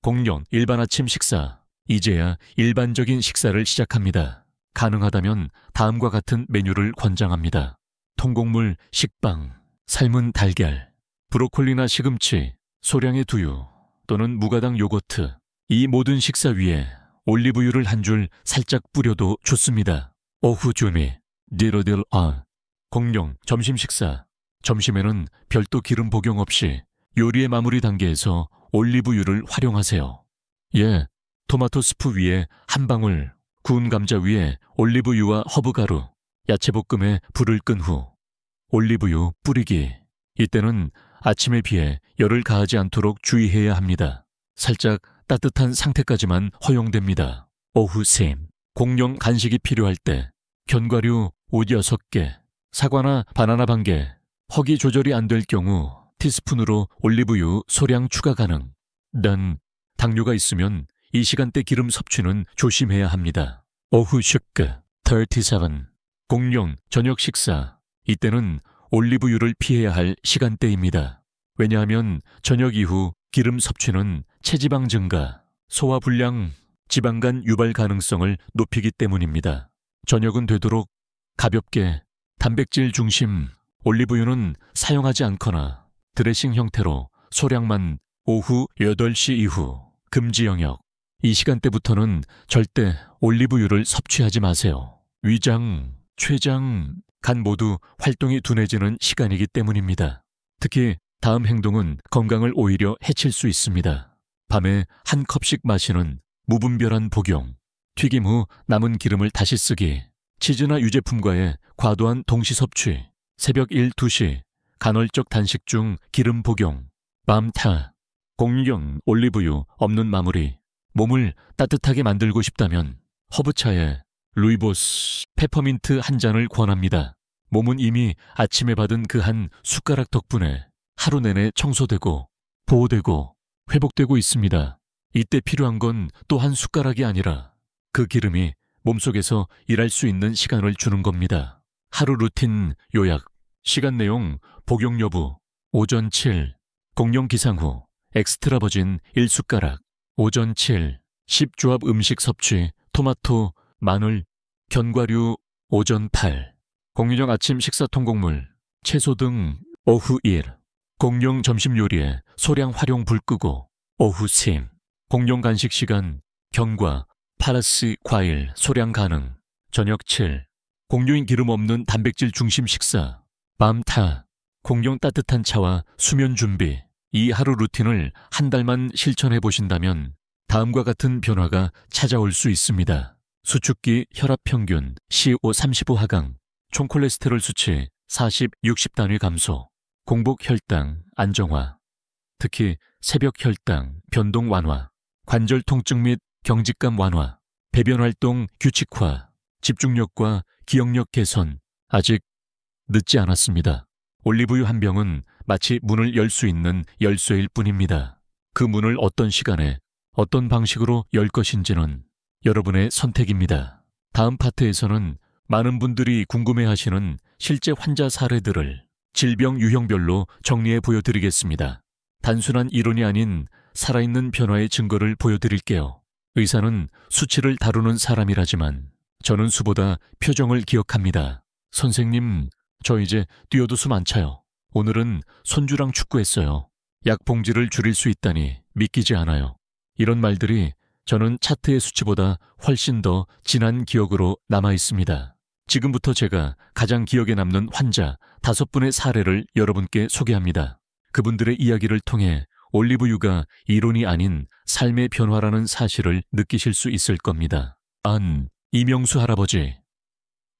공룡 일반 아침 식사. 이제야 일반적인 식사를 시작합니다. 가능하다면 다음과 같은 메뉴를 권장합니다. 통곡물, 식빵, 삶은 달걀, 브로콜리나 시금치, 소량의 두유 또는 무가당 요거트. 이 모든 식사 위에 올리브유를 한 줄 살짝 뿌려도 좋습니다. 오후 준비. 공룡 점심 식사. 점심에는 별도 기름 복용 없이 요리의 마무리 단계에서 올리브유를 활용하세요. 예, 토마토 스프 위에 한 방울, 구운 감자 위에 올리브유와 허브가루, 야채볶음에 불을 끈 후 올리브유 뿌리기. 이때는 아침에 비해 열을 가하지 않도록 주의해야 합니다. 살짝 따뜻한 상태까지만 허용됩니다. 오후 샘. 공룡 간식이 필요할 때 견과류 5, 6개, 사과나 바나나 반 개, 허기 조절이 안 될 경우 티스푼으로 올리브유 소량 추가 가능. 단, 당뇨가 있으면 이 시간대 기름 섭취는 조심해야 합니다. 오후 식구 37. 공룡 저녁 식사. 이때는 올리브유를 피해야 할 시간대입니다. 왜냐하면 저녁 이후 기름 섭취는 체지방 증가, 소화불량, 지방간 유발 가능성을 높이기 때문입니다. 저녁은 되도록 가볍게 단백질 중심 올리브유는 사용하지 않거나 드레싱 형태로 소량만 오후 8시 이후 금지 영역. 이 시간대부터는 절대 올리브유를 섭취하지 마세요. 위장, 췌장, 간 모두 활동이 둔해지는 시간이기 때문입니다. 특히 다음 행동은 건강을 오히려 해칠 수 있습니다. 밤에 한 컵씩 마시는 무분별한 복용, 튀김 후 남은 기름을 다시 쓰기, 치즈나 유제품과의 과도한 동시 섭취, 새벽 1, 2시 간헐적 단식 중 기름 복용, 밤타, 공룡 올리브유 없는 마무리. 몸을 따뜻하게 만들고 싶다면 허브차에 루이보스 페퍼민트 한 잔을 권합니다. 몸은 이미 아침에 받은 그 한 숟가락 덕분에 하루 내내 청소되고 보호되고 회복되고 있습니다. 이때 필요한 건 또 한 숟가락이 아니라 그 기름이 몸속에서 일할 수 있는 시간을 주는 겁니다. 하루 루틴 요약. 시간 내용, 복용 여부. 오전 7. 공룡 기상 후 엑스트라 버진 1숟가락. 오전 7. 10조합 음식 섭취. 토마토, 마늘, 견과류. 오전 8. 공룡 아침 식사 통곡물, 채소 등. 오후 1. 공룡 점심 요리에 소량 활용 불 끄고. 오후 10. 공룡 간식 시간, 견과, 파라스 과일 소량 가능. 저녁 7. 공룡인 기름 없는 단백질 중심 식사. 밤타. 공룡 따뜻한 차와 수면 준비. 이 하루 루틴을 한 달만 실천해 보신다면 다음과 같은 변화가 찾아올 수 있습니다. 수축기 혈압 평균 CO35 하강, 총 콜레스테롤 수치 40, 60 단위 감소, 공복 혈당 안정화, 특히 새벽 혈당 변동 완화, 관절 통증 및 경직감 완화, 배변 활동 규칙화, 집중력과 기억력 개선. 아직 늦지 않았습니다. 올리브유 한 병은 마치 문을 열 수 있는 열쇠일 뿐입니다. 그 문을 어떤 시간에 어떤 방식으로 열 것인지는 여러분의 선택입니다. 다음 파트에서는 많은 분들이 궁금해하시는 실제 환자 사례들을 질병 유형별로 정리해 보여드리겠습니다. 단순한 이론이 아닌 살아있는 변화의 증거를 보여드릴게요. 의사는 수치를 다루는 사람이라지만 저는 수보다 표정을 기억합니다. 선생님, 저 이제 뛰어도 숨 안 차요. 오늘은 손주랑 축구했어요. 약 봉지를 줄일 수 있다니 믿기지 않아요. 이런 말들이 저는 차트의 수치보다 훨씬 더 진한 기억으로 남아 있습니다. 지금부터 제가 가장 기억에 남는 환자 5분의 사례를 여러분께 소개합니다. 그분들의 이야기를 통해 올리브유가 이론이 아닌 삶의 변화라는 사실을 느끼실 수 있을 겁니다. 이명수 할아버지.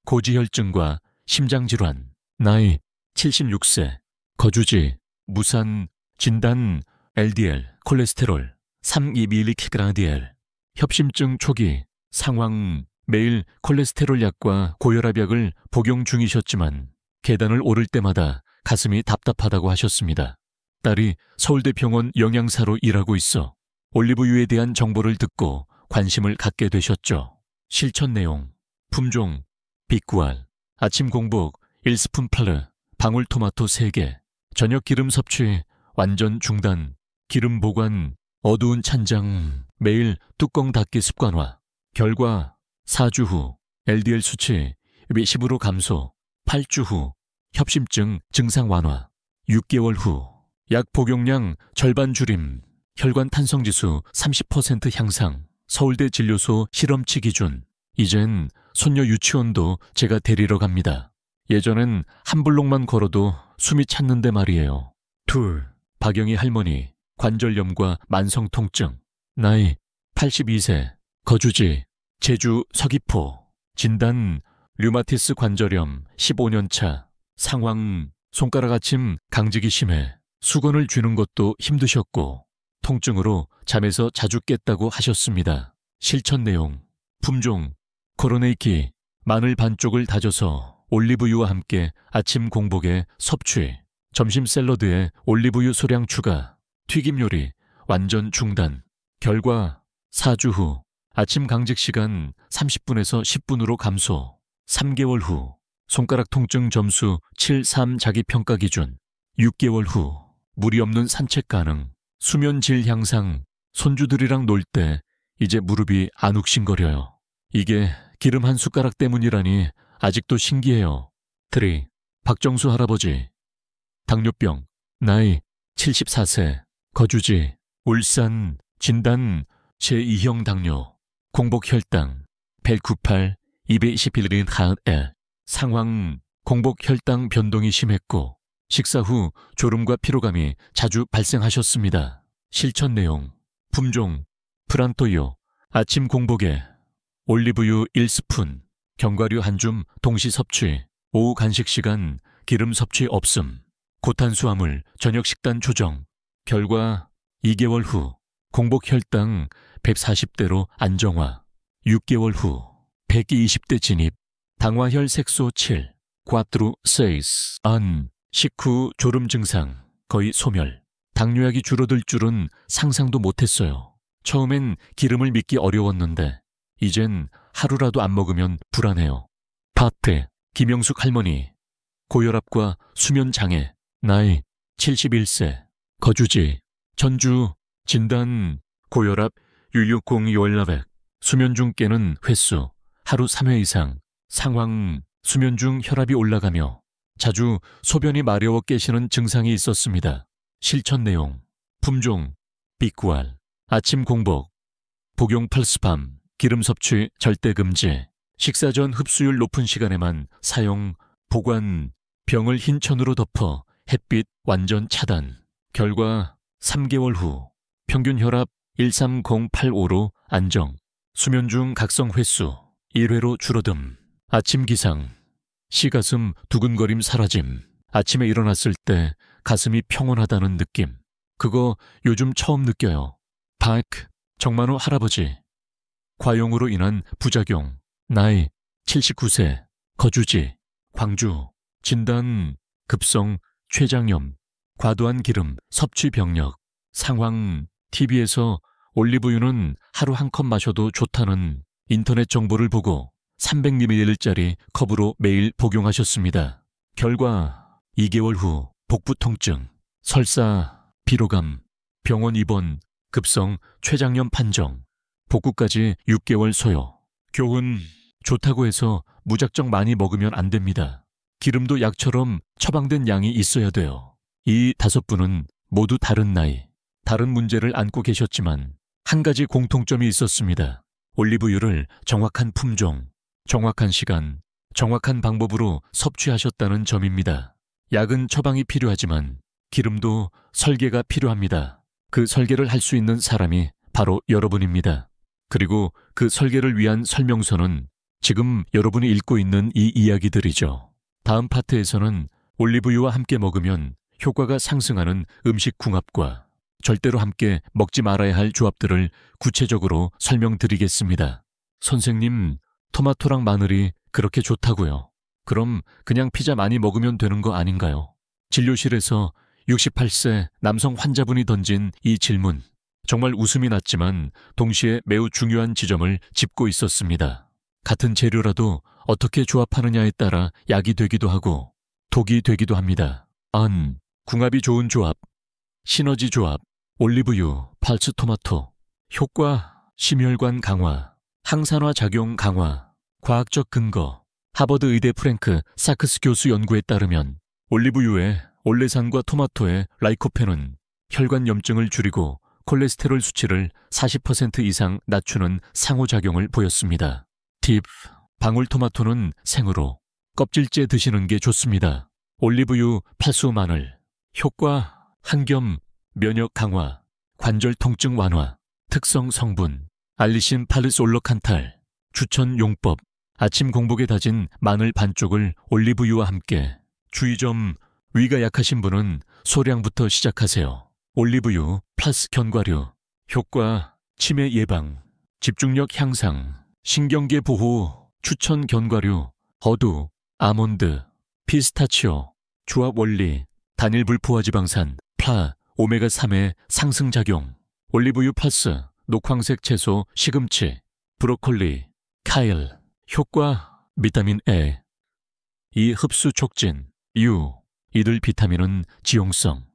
고지혈증과 심장질환. 나이 76세. 거주지 무산. 진단 LDL, 콜레스테롤 3,2mg/dl. 협심증 초기 상황 매일 콜레스테롤 약과 고혈압 약을 복용 중이셨지만 계단을 오를 때마다 가슴이 답답하다고 하셨습니다. 딸이 서울대병원 영양사로 일하고 있어 올리브유에 대한 정보를 듣고 관심을 갖게 되셨죠. 실천 내용: 품종, 비꾸알, 아침 공복 1스푼 플르, 방울토마토 3개, 저녁 기름 섭취 완전 중단, 기름 보관, 어두운 찬장, 매일 뚜껑 닫기 습관화. 결과 4주 후 LDL 수치 10으로 감소, 8주 후 협심증 증상 완화, 6개월 후 약 복용량 절반 줄임, 혈관 탄성지수 30% 향상, 서울대 진료소 실험치 기준. 이젠 손녀 유치원도 제가 데리러 갑니다. 예전엔 한 블록만 걸어도 숨이 찼는데 말이에요. 둘, 박영희 할머니, 관절염과 만성 통증. 나이 82세, 거주지 제주 서귀포. 진단 류마티스 관절염 15년차. 상황 손가락 아침 강직이 심해 수건을 쥐는 것도 힘드셨고 통증으로 잠에서 자주 깼다고 하셨습니다. 실천 내용: 품종 코로네이키, 마늘 반쪽을 다져서 올리브유와 함께 아침 공복에 섭취, 점심 샐러드에 올리브유 소량 추가, 튀김 요리 완전 중단. 결과 4주 후 아침 강직 시간 30분에서 10분으로 감소, 3개월 후 손가락 통증 점수 7.3 자기평가 기준, 6개월 후 무리 없는 산책 가능, 수면 질 향상, 손주들이랑 놀 때 이제 무릎이 안 욱신거려요. 이게 기름 한 숟가락 때문이라니 아직도 신기해요. 3. 박정수 할아버지, 당뇨병, 나이 74세, 거주지 울산. 진단 제2형 당뇨, 공복 혈당 198, 221mg/L. 상황 공복 혈당 변동이 심했고 식사 후 졸음과 피로감이 자주 발생하셨습니다. 실천 내용: 품종 프란토요, 아침 공복에 올리브유 1스푼, 견과류 한 줌 동시 섭취, 오후 간식 시간 기름 섭취 없음, 고탄수화물 저녁 식단 조정. 결과 2개월 후 공복 혈당 140대로 안정화, 6개월 후 120대 진입, 당화혈 색소 7, 과트루 세이스 안, 식후 졸음 증상 거의 소멸. 당뇨약이 줄어들 줄은 상상도 못했어요. 처음엔 기름을 믿기 어려웠는데 이젠 하루라도 안 먹으면 불안해요. 파트 김영숙 할머니, 고혈압과 수면 장애, 나이 71세, 거주지 전주. 진단 고혈압, U602월라백, 수면 중 깨는 횟수 하루 3회 이상. 상황 수면 중 혈압이 올라가며 자주 소변이 마려워 깨시는 증상이 있었습니다. 실천 내용: 품종 비꾸알, 아침 공복, 복용 플스팜, 기름 섭취 절대 금지, 식사 전 흡수율 높은 시간에만 사용, 보관, 병을 흰 천으로 덮어 햇빛 완전 차단. 결과 3개월 후 평균 혈압 130/85로 안정, 수면 중 각성 횟수 1회로 줄어듦, 아침 기상 시가슴 두근거림 사라짐, 아침에 일어났을 때 가슴이 평온하다는 느낌. 그거 요즘 처음 느껴요. 파크 정만호 할아버지, 과용으로 인한 부작용, 나이 79세, 거주지 광주. 진단 급성 췌장염, 과도한 기름 섭취 병력. 상황 TV에서 올리브유는 하루 한 컵 마셔도 좋다는 인터넷 정보를 보고 300ml짜리 컵으로 매일 복용하셨습니다. 결과 2개월 후 복부 통증, 설사, 피로감, 병원 입원, 급성 췌장염 판정, 복구까지 6개월 소요. 교훈: 좋다고 해서 무작정 많이 먹으면 안 됩니다. 기름도 약처럼 처방된 양이 있어야 돼요. 이 5분은 모두 다른 나이, 다른 문제를 안고 계셨지만 한 가지 공통점이 있었습니다. 올리브유를 정확한 품종, 정확한 시간, 정확한 방법으로 섭취하셨다는 점입니다. 약은 처방이 필요하지만 기름도 설계가 필요합니다. 그 설계를 할 수 있는 사람이 바로 여러분입니다. 그리고 그 설계를 위한 설명서는 지금 여러분이 읽고 있는 이 이야기들이죠. 다음 파트에서는 올리브유와 함께 먹으면 효과가 상승하는 음식 궁합과 절대로 함께 먹지 말아야 할 조합들을 구체적으로 설명드리겠습니다. 선생님, 토마토랑 마늘이 그렇게 좋다고요. 그럼 그냥 피자 많이 먹으면 되는 거 아닌가요? 진료실에서 68세 남성 환자분이 던진 이 질문. 정말 웃음이 났지만 동시에 매우 중요한 지점을 짚고 있었습니다. 같은 재료라도 어떻게 조합하느냐에 따라 약이 되기도 하고 독이 되기도 합니다. 궁합이 좋은 조합, 시너지 조합, 올리브유, 팔츠 토마토. 효과, 심혈관 강화, 항산화 작용 강화. 과학적 근거. 하버드 의대 프랭크 사크스 교수 연구에 따르면 올리브유의 올레산과 토마토의 라이코펜은 혈관 염증을 줄이고 콜레스테롤 수치를 40% 이상 낮추는 상호작용을 보였습니다. 팁, 방울토마토는 생으로, 껍질째 드시는 게 좋습니다. 올리브유, 팔수 마늘. 효과, 항염, 면역 강화, 관절 통증 완화. 특성 성분, 알리신 파르솔로칸탈. 추천 용법, 아침 공복에 다진 마늘 반쪽을 올리브유와 함께. 주의점, 위가 약하신 분은 소량부터 시작하세요. 올리브유 플러스 견과류. 효과, 치매 예방, 집중력 향상, 신경계 보호. 추천 견과류, 어두, 아몬드, 피스타치오. 조합 원리, 단일 불포화지방산, 오메가3의 상승작용. 올리브유 플러스 녹황색 채소, 시금치, 브로콜리, 카일. 효과, 비타민 A. 이 흡수 촉진, U. 이들 비타민은 지용성.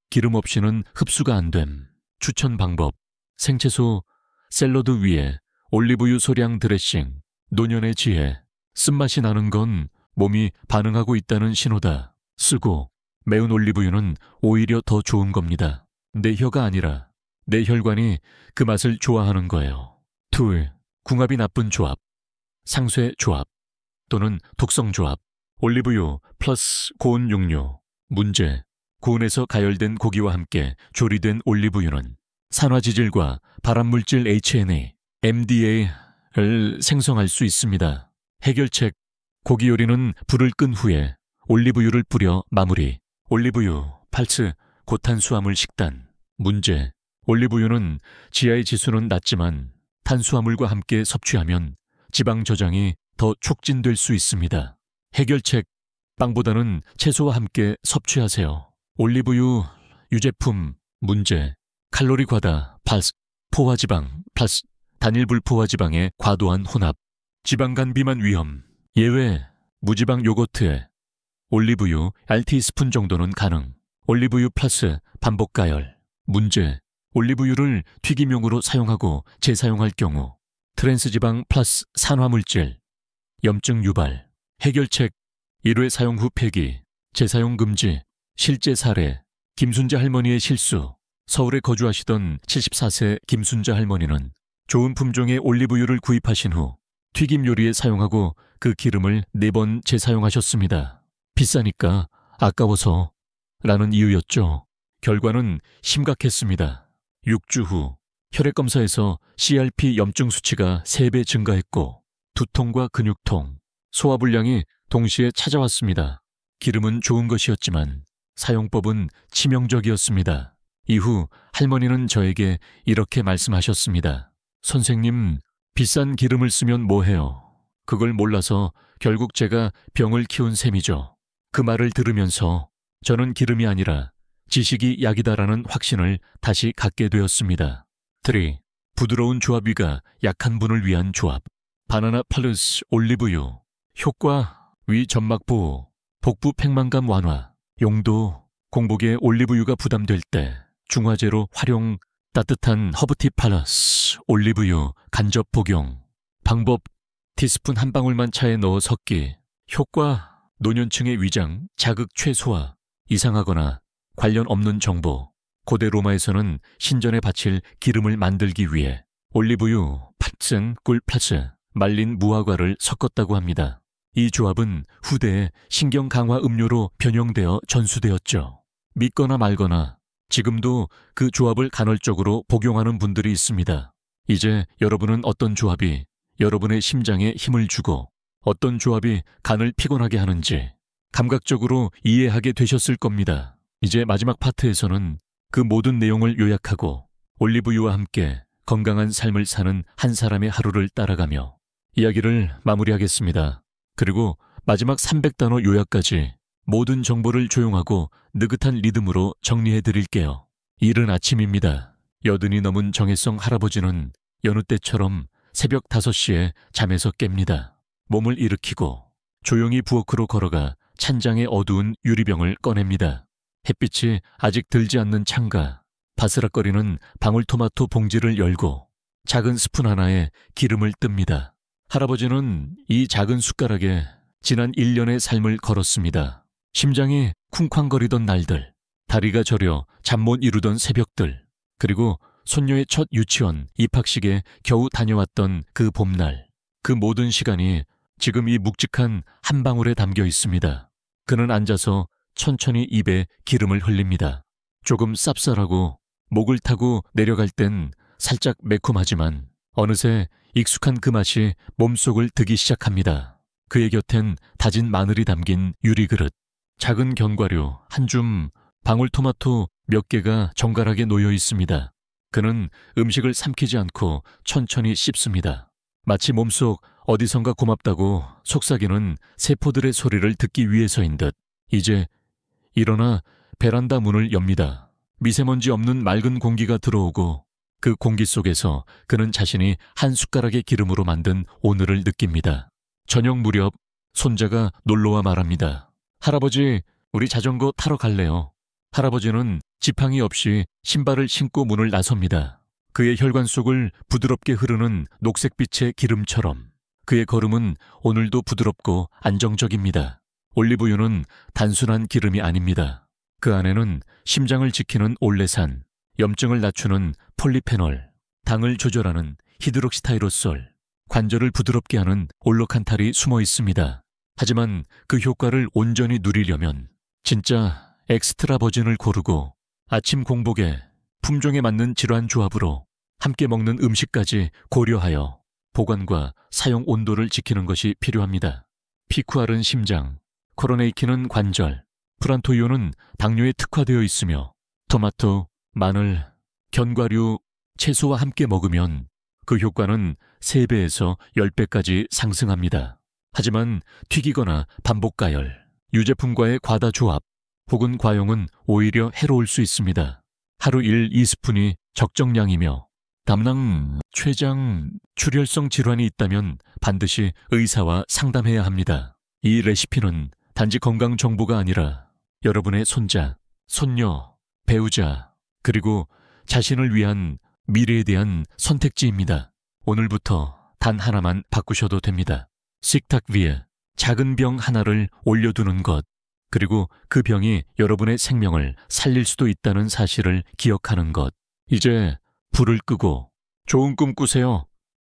기름 없이는 흡수가 안 됨. 추천 방법, 생채소 샐러드 위에 올리브유 소량 드레싱. 노년의 지혜, 쓴맛이 나는 건 몸이 반응하고 있다는 신호다. 쓰고, 매운 올리브유는 오히려 더 좋은 겁니다. 내 혀가 아니라 내 혈관이 그 맛을 좋아하는 거예요. 둘, 궁합이 나쁜 조합, 상쇄 조합 또는 독성 조합. 올리브유 플러스 고운 육류. 문제, 고온에서 가열된 고기와 함께 조리된 올리브유는 산화지질과 발암물질 HNA, MDA를 생성할 수 있습니다. 해결책, 고기 요리는 불을 끈 후에 올리브유를 뿌려 마무리. 올리브유, 팔츠, 고탄수화물 식단. 문제, 올리브유는 GI 지수는 낮지만 탄수화물과 함께 섭취하면 지방 저장이 더 촉진될 수 있습니다. 해결책, 빵보다는 채소와 함께 섭취하세요. 올리브유, 유제품. 문제, 칼로리 과다, 포화지방, 단일 불포화지방의 과도한 혼합. 지방간 비만 위험. 예외, 무지방 요거트에 올리브유 RT스푼 정도는 가능. 올리브유 플러스 반복 가열. 문제, 올리브유를 튀김용으로 사용하고 재사용할 경우 트랜스지방 플러스 산화물질, 염증 유발. 해결책, 1회 사용 후 폐기, 재사용 금지. 실제 사례, 김순자 할머니의 실수. 서울에 거주하시던 74세 김순자 할머니는 좋은 품종의 올리브유를 구입하신 후 튀김 요리에 사용하고 그 기름을 4번 재사용하셨습니다. 비싸니까 아까워서 라는 이유였죠. 결과는 심각했습니다. 6주 후 혈액검사에서 CRP 염증 수치가 3배 증가했고 두통과 근육통, 소화불량이 동시에 찾아왔습니다. 기름은 좋은 것이었지만 사용법은 치명적이었습니다. 이후 할머니는 저에게 이렇게 말씀하셨습니다. 선생님, 비싼 기름을 쓰면 뭐해요? 그걸 몰라서 결국 제가 병을 키운 셈이죠. 그 말을 들으면서 저는 기름이 아니라 지식이 약이다라는 확신을 다시 갖게 되었습니다. 3. 부드러운 조합 위가 약한 분을 위한 조합. 바나나 플러스 올리브유. 효과, 위 점막 보호, 복부 팽만감 완화. 용도, 공복에 올리브유가 부담될 때 중화제로 활용. 따뜻한 허브티 플러스 올리브유 간접 복용. 방법, 티스푼 한 방울만 차에 넣어 섞기. 효과, 노년층의 위장 자극 최소화. 이상하거나 관련 없는 정보. 고대 로마에서는 신전에 바칠 기름을 만들기 위해 올리브유, 팥은 꿀 플러스 말린 무화과를 섞었다고 합니다. 이 조합은 후대에 신경 강화 음료로 변형되어 전수되었죠. 믿거나 말거나 지금도 그 조합을 간헐적으로 복용하는 분들이 있습니다. 이제 여러분은 어떤 조합이 여러분의 심장에 힘을 주고 어떤 조합이 간을 피곤하게 하는지 감각적으로 이해하게 되셨을 겁니다. 이제 마지막 파트에서는 그 모든 내용을 요약하고 올리브유와 함께 건강한 삶을 사는 한 사람의 하루를 따라가며 이야기를 마무리하겠습니다. 그리고 마지막 300단어 요약까지 모든 정보를 조용하고 느긋한 리듬으로 정리해 드릴게요. 이른 아침입니다. 여든이 넘은 정혜성 할아버지는 여느 때처럼 새벽 5시에 잠에서 깹니다. 몸을 일으키고 조용히 부엌으로 걸어가 찬장의 어두운 유리병을 꺼냅니다. 햇빛이 아직 들지 않는 창가, 바스락거리는 방울토마토 봉지를 열고 작은 스푼 하나에 기름을 뜹니다. 할아버지는 이 작은 숟가락에 지난 1년의 삶을 걸었습니다. 심장이 쿵쾅거리던 날들, 다리가 저려 잠 못 이루던 새벽들, 그리고 손녀의 첫 유치원 입학식에 겨우 다녀왔던 그 봄날, 그 모든 시간이 지금 이 묵직한 한 방울에 담겨 있습니다. 그는 앉아서 천천히 입에 기름을 흘립니다. 조금 쌉쌀하고 목을 타고 내려갈 땐 살짝 매콤하지만 어느새 익숙한 그 맛이 몸속을 드기 시작합니다. 그의 곁엔 다진 마늘이 담긴 유리그릇, 작은 견과류 한 줌, 방울토마토 몇 개가 정갈하게 놓여 있습니다. 그는 음식을 삼키지 않고 천천히 씹습니다. 마치 몸속 어디선가 고맙다고 속삭이는 세포들의 소리를 듣기 위해서인 듯. 이제 일어나 베란다 문을 엽니다. 미세먼지 없는 맑은 공기가 들어오고 그 공기 속에서 그는 자신이 한 숟가락의 기름으로 만든 오늘을 느낍니다. 저녁 무렵 손자가 놀러와 말합니다. 할아버지, 우리 자전거 타러 갈래요. 할아버지는 지팡이 없이 신발을 신고 문을 나섭니다. 그의 혈관 속을 부드럽게 흐르는 녹색빛의 기름처럼 그의 걸음은 오늘도 부드럽고 안정적입니다. 올리브유는 단순한 기름이 아닙니다. 그 안에는 심장을 지키는 올레산, 염증을 낮추는 폴리페놀, 당을 조절하는 히드록시타이로솔, 관절을 부드럽게 하는 올로칸탈이 숨어 있습니다. 하지만 그 효과를 온전히 누리려면 진짜 엑스트라 버진을 고르고 아침 공복에 품종에 맞는 질환 조합으로 함께 먹는 음식까지 고려하여 보관과 사용 온도를 지키는 것이 필요합니다. 피쿠알은 심장, 코로네이키는 관절, 프란토이오는 당뇨에 특화되어 있으며 토마토, 마늘, 견과류, 채소와 함께 먹으면 그 효과는 3배에서 10배까지 상승합니다. 하지만 튀기거나 반복 가열, 유제품과의 과다 조합 혹은 과용은 오히려 해로울 수 있습니다. 하루 1-2스푼이 적정량이며 담낭, 췌장, 출혈성 질환이 있다면 반드시 의사와 상담해야 합니다. 이 레시피는 단지 건강 정보가 아니라 여러분의 손자, 손녀, 배우자, 그리고 자신을 위한 미래에 대한 선택지입니다. 오늘부터 단 하나만 바꾸셔도 됩니다. 식탁 위에 작은 병 하나를 올려두는 것, 그리고 그 병이 여러분의 생명을 살릴 수도 있다는 사실을 기억하는 것. 이제 불을 끄고 좋은 꿈 꾸세요.